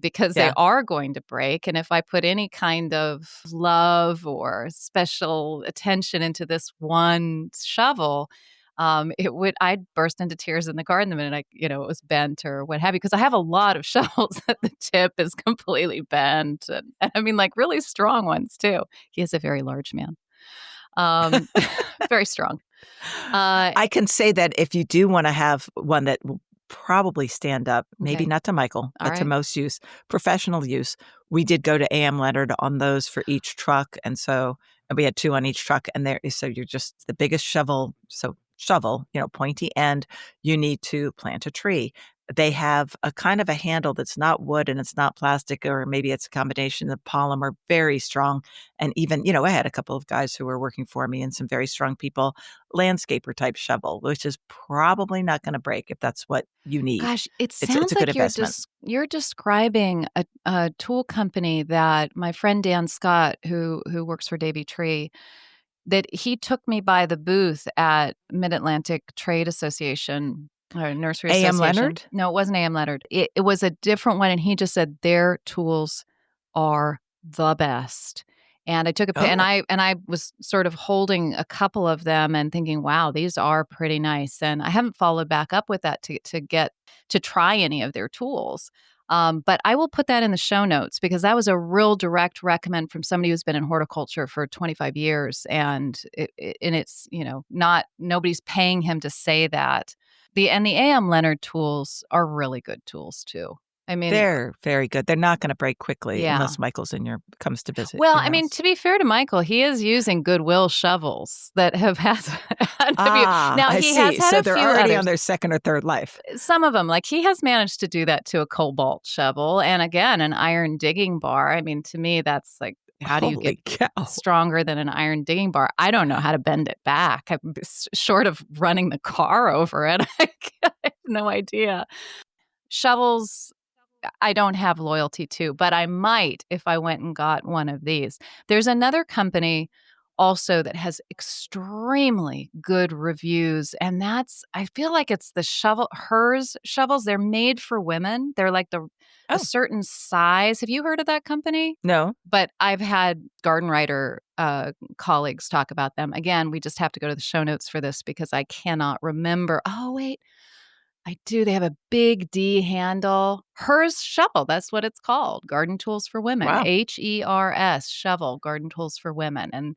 because they Yeah. are going to break. And if I put any kind of love or special attention into this one shovel, I'd burst into tears in the garden the minute it was bent or what have you, because I have a lot of shovels that the tip is completely bent, and I mean, like, really strong ones too. He is a very large man, very strong. I can say that if you do want to have one that probably stand up, maybe Okay. not to Michael, All but to right. most use, professional use. We did go to AM Leonard on those for each truck, and we had 2 on each truck, and so you're just the biggest shovel, pointy end, you need to plant a tree. They have a kind of a handle that's not wood and it's not plastic, or maybe it's a combination of polymer, very strong. And even, I had a couple of guys who were working for me and some very strong people, landscaper type shovel, which is probably not gonna break if that's what you need. Gosh, it It's sounds a good like investment. you're describing a tool company that my friend Dan Scott, who works for Davy Tree, that he took me by the booth at Mid-Atlantic Trade Association or Nursery AM Association. Leonard? No, it wasn't AM Leonard. It was a different one, and he just said their tools are the best. And I took a pi Oh, and I was sort of holding a couple of them and thinking, "Wow, these are pretty nice." And I haven't followed back up with that to get to try any of their tools. But I will put that in the show notes because that was a real direct recommend from somebody who's been in horticulture for 25 years, and it's not nobody's paying him to say that. The AM Leonard tools are really good tools too. I mean, they're very good. They're not gonna break quickly yeah. unless Michael's comes to visit Well, your I mean, house. to be fair to Michael, he is using Goodwill shovels that have had a few. Ah, Now I he has see. had So a they're few already on others. their 2nd or 3rd life. Some of them, like, he has managed to do that to a cobalt shovel, and again, an iron digging bar. I mean, to me, that's like, how do you get Holy cow. stronger than an iron digging bar? I don't know how to bend it back. I'm short of running the car over it. I have no idea. Shovels I don't have loyalty to, but I might if I went and got one of these. There's another company also that has extremely good reviews, and I feel like it's the hers shovels. They're made for women. They're like a Oh, certain size. Have you heard of that company? no. But I've had garden writer colleagues talk about them. Again, we just have to go to the show notes for this because I cannot remember. Oh, wait. I do. They have a big D handle. Hers shovel, that's what it's called. Garden Tools for Women. Wow. HERS shovel, Garden Tools for Women. And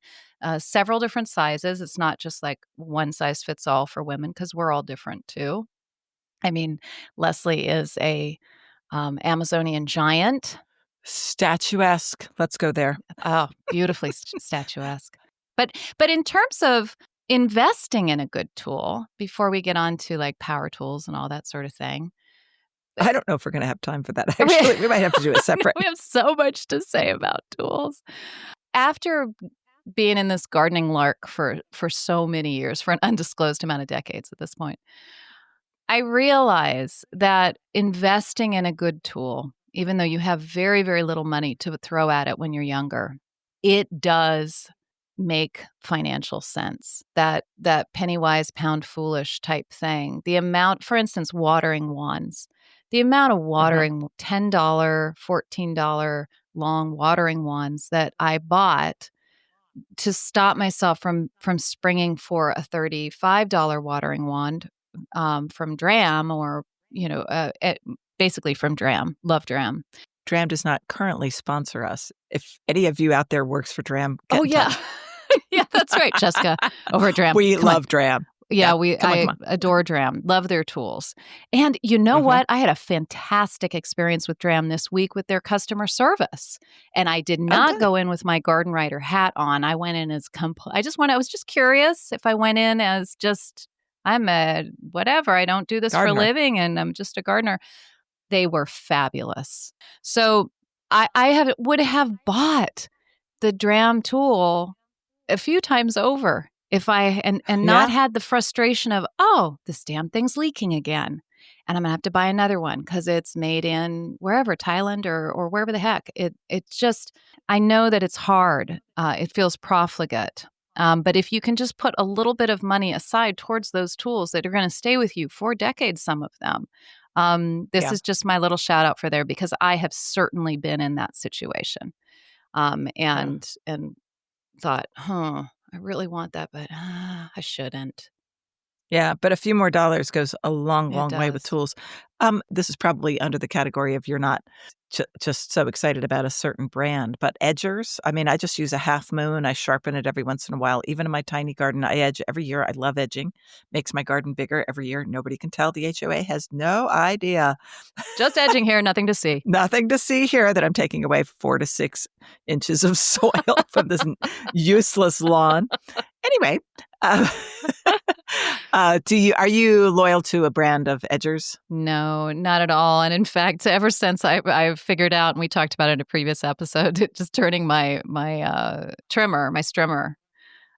several different sizes. It's not just like one size fits all for women because we're all different too. I mean, Leslie is a Amazonian giant. Statuesque. Let's go there. Oh, beautifully statuesque. But in terms of investing in a good tool, before we get on to like power tools and all that sort of thing, I don't know if we're gonna have time for that, we actually. We might have to do a separate. we have so much to say about tools. After being in this gardening lark for so many years, for an undisclosed amount of decades at this point, I realize that investing in a good tool, even though you have very, very little money to throw at it when you're younger, it does make financial sense. That penny wise, pound foolish type thing. The amount, for instance, watering wands. The amount of Mhm. watering $10, $14 long watering wands that I bought to stop myself from springing for a $35 watering wand, from Dram or, basically from Dram. Love Dram. Dram does not currently sponsor us. If any of you out there works for Dram, get Oh, in yeah. touch. Yeah, that's right, Jessica, over at Dram. We Come on. love Dram. Yeah, Yeah. I Come on. adore Dram, love their tools. And you know Mhm. what? I had a fantastic experience with Dram this week with their customer service. And I did Oh, not good. go in with my garden writer hat on. I went in as I was just curious if I went in as just I'm a whatever, I don't do this for a Gardener. living and I'm just a gardener. They were fabulous. So I would have bought the Dram tool a few times over if I and not Yeah. had the frustration of, "Oh, this damn thing's leaking again, and I'm gonna have to buy another one because it's made in wherever, Thailand or wherever the heck." It's just I know that it's hard. It feels profligate. But if you can just put a little bit of money aside towards those tools that are gonna stay with you for decades, some of them, this Yeah. is just my little shout out for there because I have certainly been in that situation. Oh. And thought, "Huh, I really want that, but I shouldn't." Yeah, but a few more dollars goes a long, It long way with does. tools. This is probably under the category of you're not just so excited about a certain brand, but edgers. I mean, I just use a half moon. I sharpen it every once in a while. Even in my tiny garden, I edge every year. I love edging. Makes my garden bigger every year. Nobody can tell. The HOA has no idea. Just edging here, nothing to see. Nothing to see here that I'm taking away 4 to 6 inches of soil from this useless lawn. Anyway, uh, are you loyal to a brand of edgers? No, not at all. And in fact, ever since I've figured out, and we talked about it in a previous episode, just turning my strimmer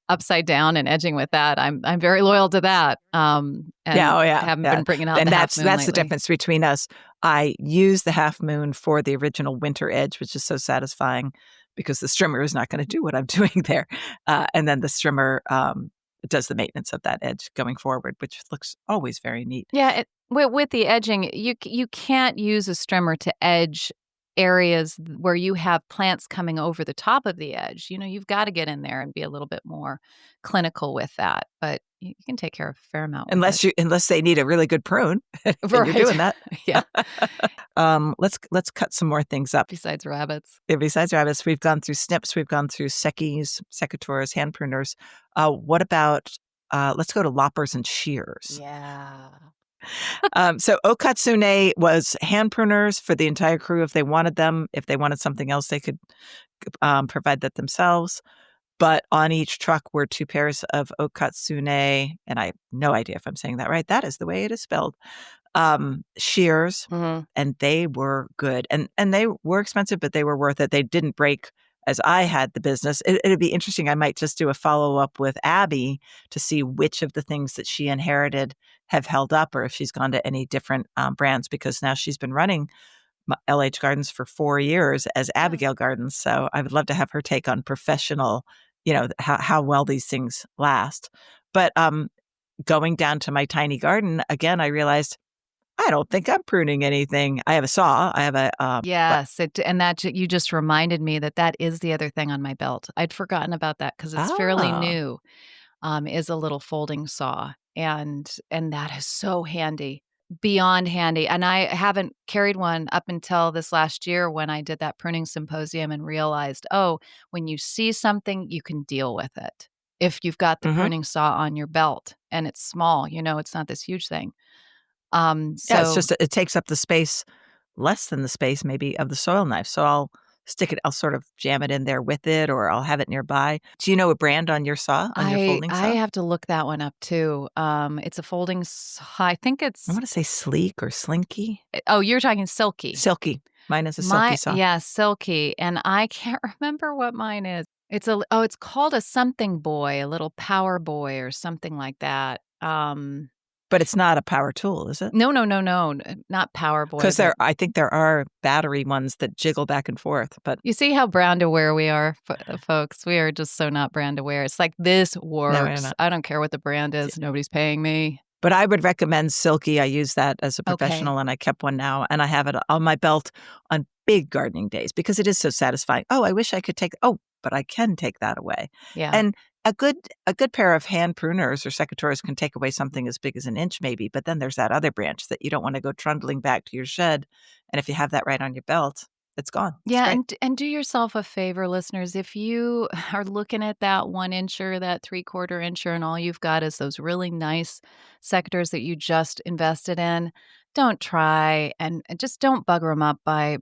upside down and edging with that, I'm very loyal to that. Yeah, And oh yeah, haven't yeah. been bringing out And the half that's moon that's the lately. difference between us. I use the half moon for the original winter edge, which is so satisfying because the strimmer is not going to do what I'm doing there, and then the strimmer does the maintenance of that edge going forward, which looks always very neat. Yeah, with the edging, you can't use a strimmer to edge areas where you have plants coming over the top of the edge. You've got to get in there and be a little bit more clinical with that, but you can take care of a fair amount with it. Unless they need a really good prune, and you're Right. doing that. Yeah. Let's cut some more things up. Besides rabbits. Yeah, besides rabbits, we've gone through snips, we've gone through seckies, secateurs, hand pruners. What about let's go to loppers and shears. Yeah. So Okasune was hand pruners for the entire crew if they wanted them. If they wanted something else, they could provide that themselves. But on each truck were 2 pairs of Okasune, and I have no idea if I'm saying that right. That is the way it is spelled. Shears, Mhm. and they were good. And they were expensive, but they were worth it. They didn't break as I had the business. It'd be interesting. I might just do a follow-up with Abby to see which of the things that she inherited have held up or if she's gone to any different brands, because now she's been running LH Gardens for 4 years as Abigail Gardens. So I would love to have her take on professional, how well these things last. But going down to my tiny garden, again, I realized I don't think I'm pruning anything. I have a saw. I have a Yes, you just reminded me that is the other thing on my belt. I'd forgotten about that because it's fairly oh, new. Is a little folding saw, and that is so handy, beyond handy. And I haven't carried one up until this last year when I did that pruning symposium and realized, oh, when you see something, you can deal with it. If you've got the mhm. pruning saw on your belt and it's small, it's not this huge thing. Yeah, it's So just it takes up the space, less than the space maybe of the soil knife. So I'll sort of jam it in there with it, or I'll have it nearby. Do you know a brand on your saw, on your folding I saw? have to look that one up too. It's a folding saw. I think I it's want to say Sleek or Slinky. oh, you're talking silky. Silky. Mine is a silky saw. Yeah, silky, and I can't remember what mine is. It's called a something boy, a little power boy or something like that. But it's not a power tool, is it? No, no, no, no, not power boy, Because but I think there are battery ones that jiggle back and forth, but you see how brand aware we are, folks. We are just so not brand aware. It's like, this no, we're works. not. I don't care what the brand is. Nobody's paying me. But I would recommend Silky. I use that as a Okay. professional, and I kept one now, and I have it on my belt on big gardening days because it is so satisfying. Oh, I wish I could but I can take that away. Yeah. And a good pair of hand pruners or secateurs can take away something as big as an inch maybe, but then there's that other branch that you don't want to go trundling back to your shed, and if you have that right on your belt, it's gone. It's Yeah, great. and do yourself a favor, listeners. If you are looking at that 1 incher, that 3/4 incher, and all you've got is those really nice sectors that you just invested in, don't try and just don't bugger them up by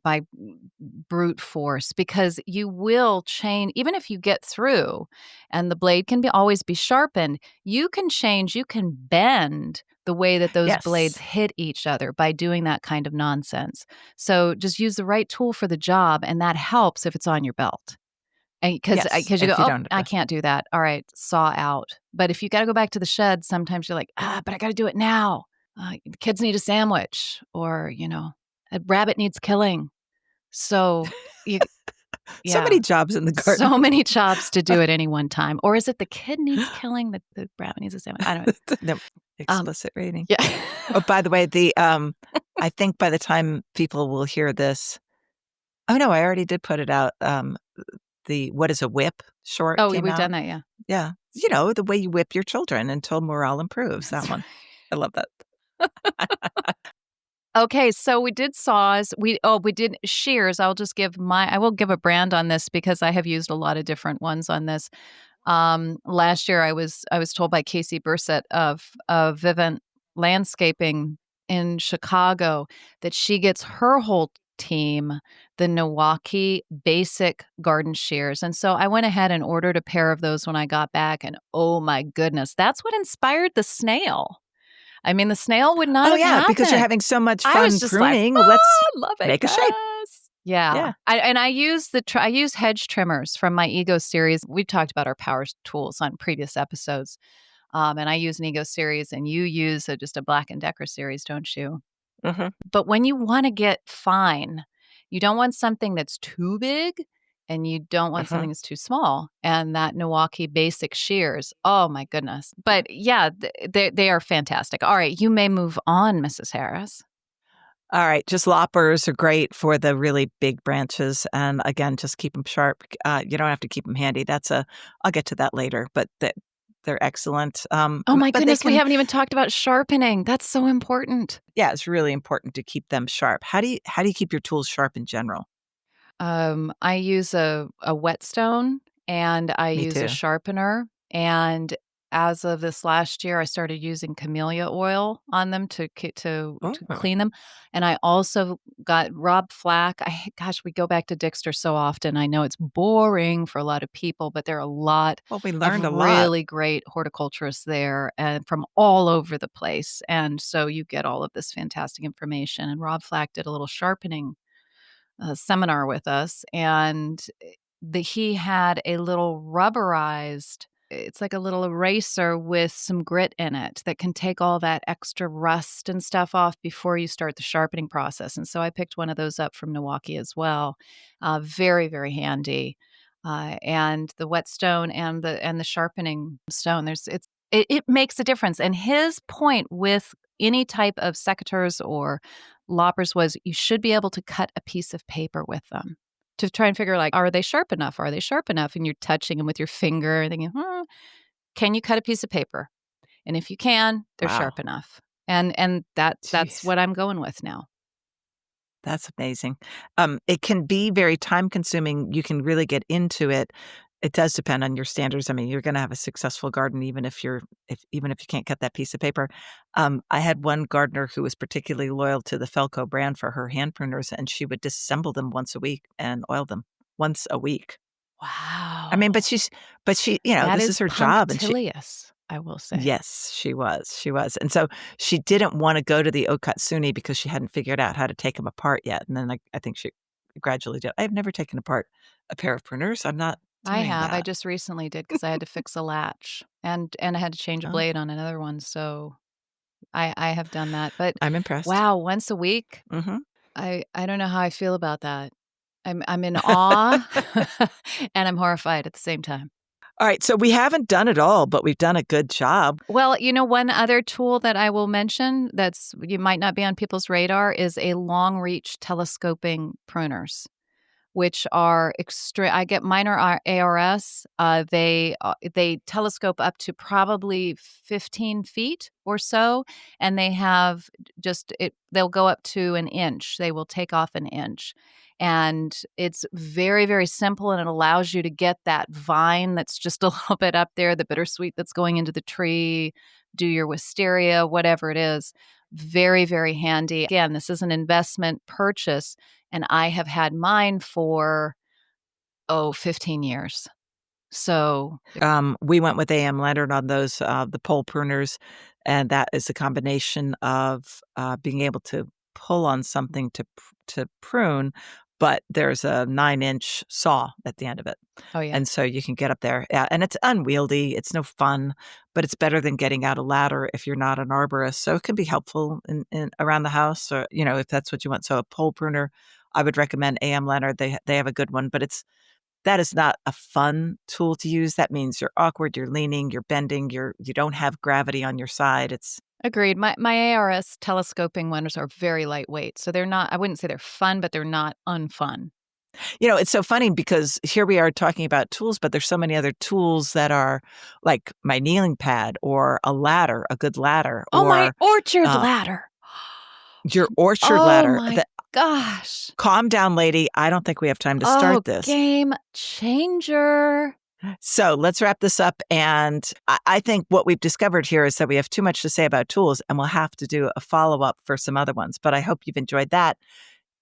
brute force, because you will change. Even if you get through and the blade can always be sharpened, you can change, you can bend the way that those blades Yes. hit each other by doing that kind of nonsense. So just use the right tool for the job, and that helps if it's on your belt. And Yes. because you go, If you oh, don't I can't do that. All right, saw out. But if you got to go back to the shed, sometimes you're like, but I got to do it now. The kids need a sandwich, or a rabbit needs killing. So you, so yeah, many jobs in the garden. so many jobs to do at any one time. Or is it the kid needs killing, the rabbit needs a sandwich? I don't know. No, Um, explicit rating. yeah. Oh, by the way, I think by the time people will hear this, oh no, I already did put it out. The What is a Whip short Oh, came we've out. done that. Yeah. Yeah, the way you whip your children until morale improves. That That's one. I love that. Okay, so we did saws. We did shears. I will give a brand on this because I have used a lot of different ones on this. Last year I was told by Casey Bursett of Vivint Landscaping in Chicago that she gets her whole team the Milwaukee basic garden shears. And so I went ahead and ordered a pair of those when I got back, and oh my goodness, that's what inspired the snail. I mean, the snail would not Oh, have yeah, because you're happened. having so much I was fun just like, pruning. Let's "Ah, loving make a shape. this." Yeah. Yeah. I use I use hedge trimmers from my Ego series. We've talked about our power tools on previous episodes. And I use an Ego series, and you use just a Black& Decker series, don't you? Mhm, But when you wanna get fine, you don't want something that's too big, and you don't want mhm. something that's too small, and that Milwaukee Basic shears, oh my goodness. But yeah, they are fantastic. All right, you may move on, Mrs. Harris. All right, just loppers are great for the really big branches, and again, just keep them sharp. You don't have to keep them handy. I'll get to that later, but they're excellent. Oh my But they goodness, we can, haven't even talked about sharpening. That's so important. yeah, it's really important to keep them sharp. How do you keep your tools sharp in general? I use a whetstone, and I Me use a too. sharpener, and as of this last year, I started using camellia oil on them to Oh, clean them, and I also got Rob Flack. Gosh, we go back to Dixter so often. I know it's boring for a lot of people, but there are a lot well, we of learned a lot. really great horticulturists there and from all over the place, and so you get all of this fantastic information, and Rob Flack did a little sharpening seminar with us, and he had a little rubberized, it's like a little eraser with some grit in it that can take all that extra rust and stuff off before you start the sharpening process. And so I picked one of those up from Milwaukee as well. Very, very handy. And the whetstone and the sharpening stone, it makes a difference. And his point with any type of secateurs or loppers was you should be able to cut a piece of paper with them to try and figure, like, are they sharp enough? Are they sharp enough? And you're touching them with your finger and thinking, can you cut a piece of paper? And if you can, they're Wow. sharp enough. And that's Jeez. what I'm going with now. That's amazing. It can be very time consuming. You can really get into it. It does depend on your standards. I mean, you're gonna have a successful garden even if you can't cut that piece of paper. I had one gardener who was particularly loyal to the Felco brand for her hand pruners, and she would disassemble them once a week and oil them once a week. I mean, Wow. but she, That this is is her job, and she. punctilious, I will say. Yes, she was, and so she didn't wanna go to the Okasune because she hadn't figured out how to take them apart yet, and then I think she gradually did. I've never taken apart a pair of pruners, I'm not I doing have. I that. just recently did because I had to fix a latch and I had to change a Oh, blade on another one. So I have done that. But I'm impressed. wow, once a week? Mhm. I don't know how I feel about that. I'm in awe and I'm horrified at the same time. Alright, so we haven't done it all, but we've done a good job. Well, one other tool that I will mention that's you might not be on people's radar is a long reach telescoping pruners, which are extra. I get minor ARS. They telescope up to probably 15 feet or so, and they have just it. They'll go up to an inch. They will take off an inch, and it's very very simple, and it allows you to get that vine that's just a little bit up there, the bittersweet that's going into the tree. Do your wisteria, whatever it is. Very very handy. Again, this is an investment purchase and I have had mine for, 15 years. So We went with AM Leonard on those, the pole pruners, and that is a combination of, being able to pull on something to prune, but there's a 9-inch saw at the end of it, oh, yeah. and so you can get up there. Yeah, and it's unwieldy, it's no fun, but it's better than getting out a ladder if you're not an arborist, so it can be helpful in around the house or, if that's what you want. So a pole pruner, I would recommend AM Leonard. They have a good one, but that is not a fun tool to use. That means you're awkward, you're leaning, you're bending, you don't have gravity on your side. It's Agreed. My ARS telescoping ones are very lightweight, so they're not I wouldn't say they're fun, but they're not unfun. It's so funny because here we are talking about tools, but there's so many other tools that are like my kneeling pad or a ladder, a good ladder, Oh, my or orchard uh, ladder. your orchard Oh ladder. my gosh. Calm down, lady. I don't think we have time to Oh, start this. game changer. So let's wrap this up. And I think what we've discovered here is that we have too much to say about tools, and we'll have to do a follow-up for some other ones. But I hope you've enjoyed that.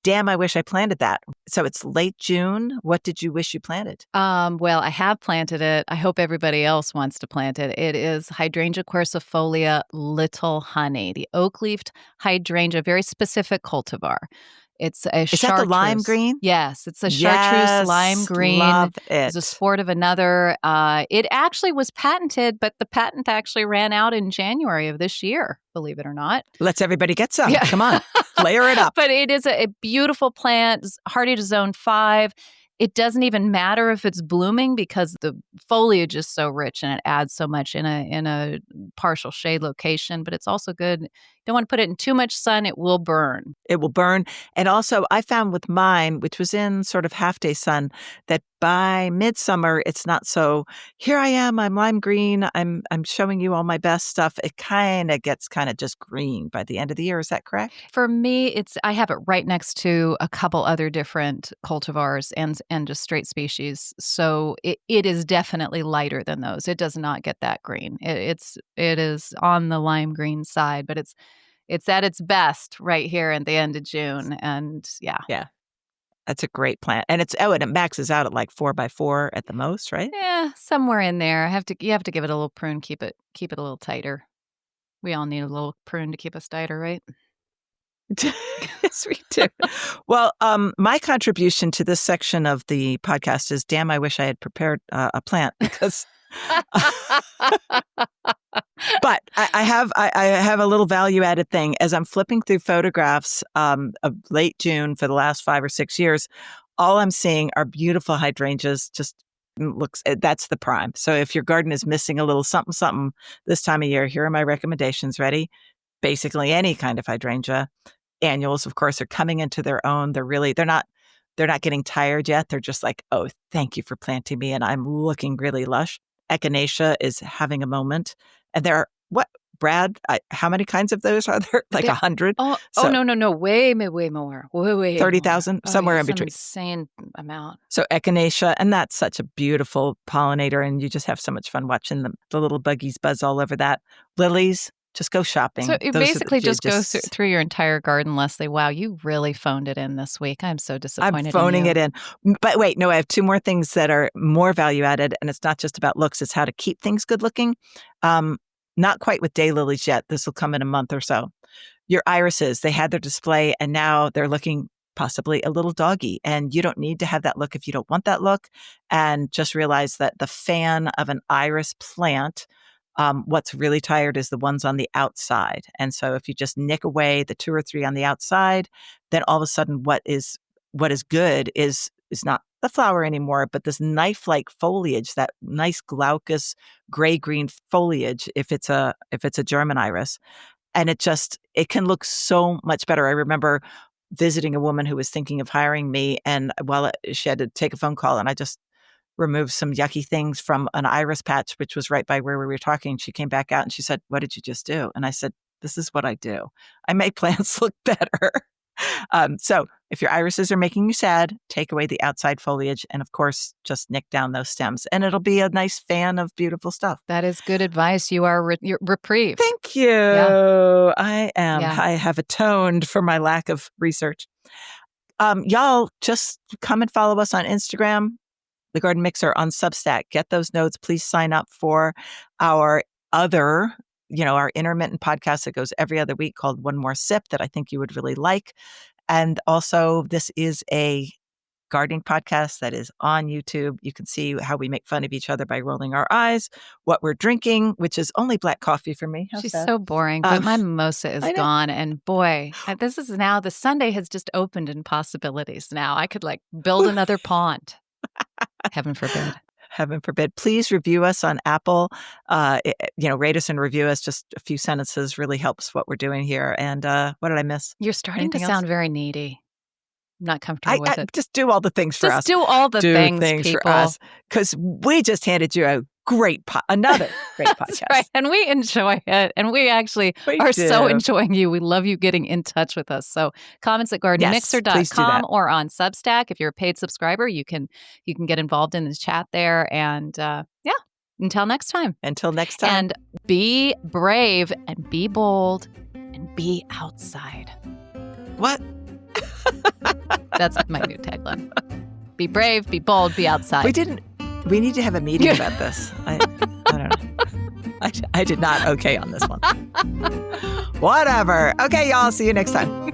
Damn, I wish I planted that. So it's late June. What did you wish you planted? Well, I have planted it. I hope everybody else wants to plant it. It is Hydrangea quercifolia Little Honey, the oak-leafed hydrangea, very specific cultivar. It's a Is that the lime chartreuse. green? Yes, it's a chartreuse lime Yes, green. love It's a it. sport of another. It actually was patented, but the patent actually ran out in January of this year, believe it or not. Let's everybody get some. Yeah. Come on, layer it up. But it is a beautiful plant, hardy to zone 5. It doesn't even matter if it's blooming because the foliage is so rich and it adds so much in a partial shade location, but it's also good. Don't want to put it in too much sun, it will burn. It will burn. And also, I found with mine, which was in sort of half-day sun, that by midsummer, it's not so, here I am, I'm lime green, I'm showing you all my best stuff. It kind of gets kind of just green by the end of the year. Is that correct? For me, I have it right next to a couple other different cultivars and just straight species. So it is definitely lighter than those. It does not get that green. It is on the lime green side, but it's at its best right here at the end of June. And yeah. Yeah. That's a great plant. And and it maxes out at like 4x4 at the most, right? Yeah, somewhere in there. You have to give it a little prune, keep it a little tighter. We all need a little prune to keep us tighter, right? Yes, we do. Well, my contribution to this section of the podcast is, damn, I wish I had prepared a plant because but I have a little value added thing as I'm flipping through photographs of late June for the last 5 or 6 years. All I'm seeing are beautiful hydrangeas. Just that's the prime. So if your garden is missing a little something something this time of year, here are my recommendations. Ready? Basically any kind of hydrangea. Annuals, of course, are coming into their own. They're not getting tired yet. They're just like, oh, thank you for planting me, and I'm looking really lush. Echinacea is having a moment. And there are, Brad, how many kinds of those are there? Like 100? Oh, So no. Way more. Way 30,000, more. somewhere Yeah, in some between. insane amount. So echinacea, and that's such a beautiful pollinator, and you just have so much fun watching the little buggies buzz all over that. Lilies, just go shopping. So you Those are basically just go through your entire garden, Leslie. Wow, you really phoned it in this week. I'm so disappointed I'm phoning in you. it in. But wait, no, I have 2 more things that are more value added, and it's not just about looks, it's how to keep things good looking. Not quite with daylilies yet. This will come in a month or so. Your irises, they had their display, and now they're looking possibly a little doggy, and you don't need to have that look if you don't want that look. And just realize that the fan of an iris plant, what's really tired is the ones on the outside. And so if you just nick away the 2 or 3 on the outside, then all of a sudden what is good is not the flower anymore, but this knife-like foliage, that nice glaucous gray-green foliage if it's a German iris. And it can look so much better. I remember visiting a woman who was thinking of hiring me, and she had to take a phone call, and I just removed some yucky things from an iris patch, which was right by where we were talking. She came back out and she said, "What did you just do?" And I said, "This is what I do. I make plants look better." So if your irises are making you sad, take away the outside foliage, and of course, just nick down those stems, and it'll be a nice fan of beautiful stuff. That is good advice. You're reprieved. Thank you. Yeah. I am. Yeah. I have atoned for my lack of research. Y'all just come and follow us on Instagram, The Garden Mixer on Substack. Get those notes. Please sign up for our other, our intermittent podcast that goes every other week called One More Sip that I think you would really like. And also, this is a gardening podcast that is on YouTube. You can see how we make fun of each other by rolling our eyes, what we're drinking, which is only black coffee for me. How's She's that? so boring, but my mimosa is I know. gone. And boy, this is now the Sunday has just opened in possibilities. Now I could build another pond. Heaven forbid. Heaven forbid. Please review us on Apple. Rate us and review us. Just a few sentences really helps what we're doing here. And what did I miss? You're starting Anything to else? sound very needy. not comfortable with it. Just do all the things for us. Just do all the things, people. For us, because we just handed you a another great podcast. Right. And we enjoy it. And we actually so enjoying you. We love you getting in touch with us. So comments at gardenmixer.com or on Substack. If you're a paid subscriber, you can get involved in the chat there. And until next time. And be brave and be bold and be outside. What? That's my new tagline. Be brave, be bold, be outside. We need to have a meeting about this. I don't know. I did not okay on this one. Whatever. Okay, y'all. See you next time.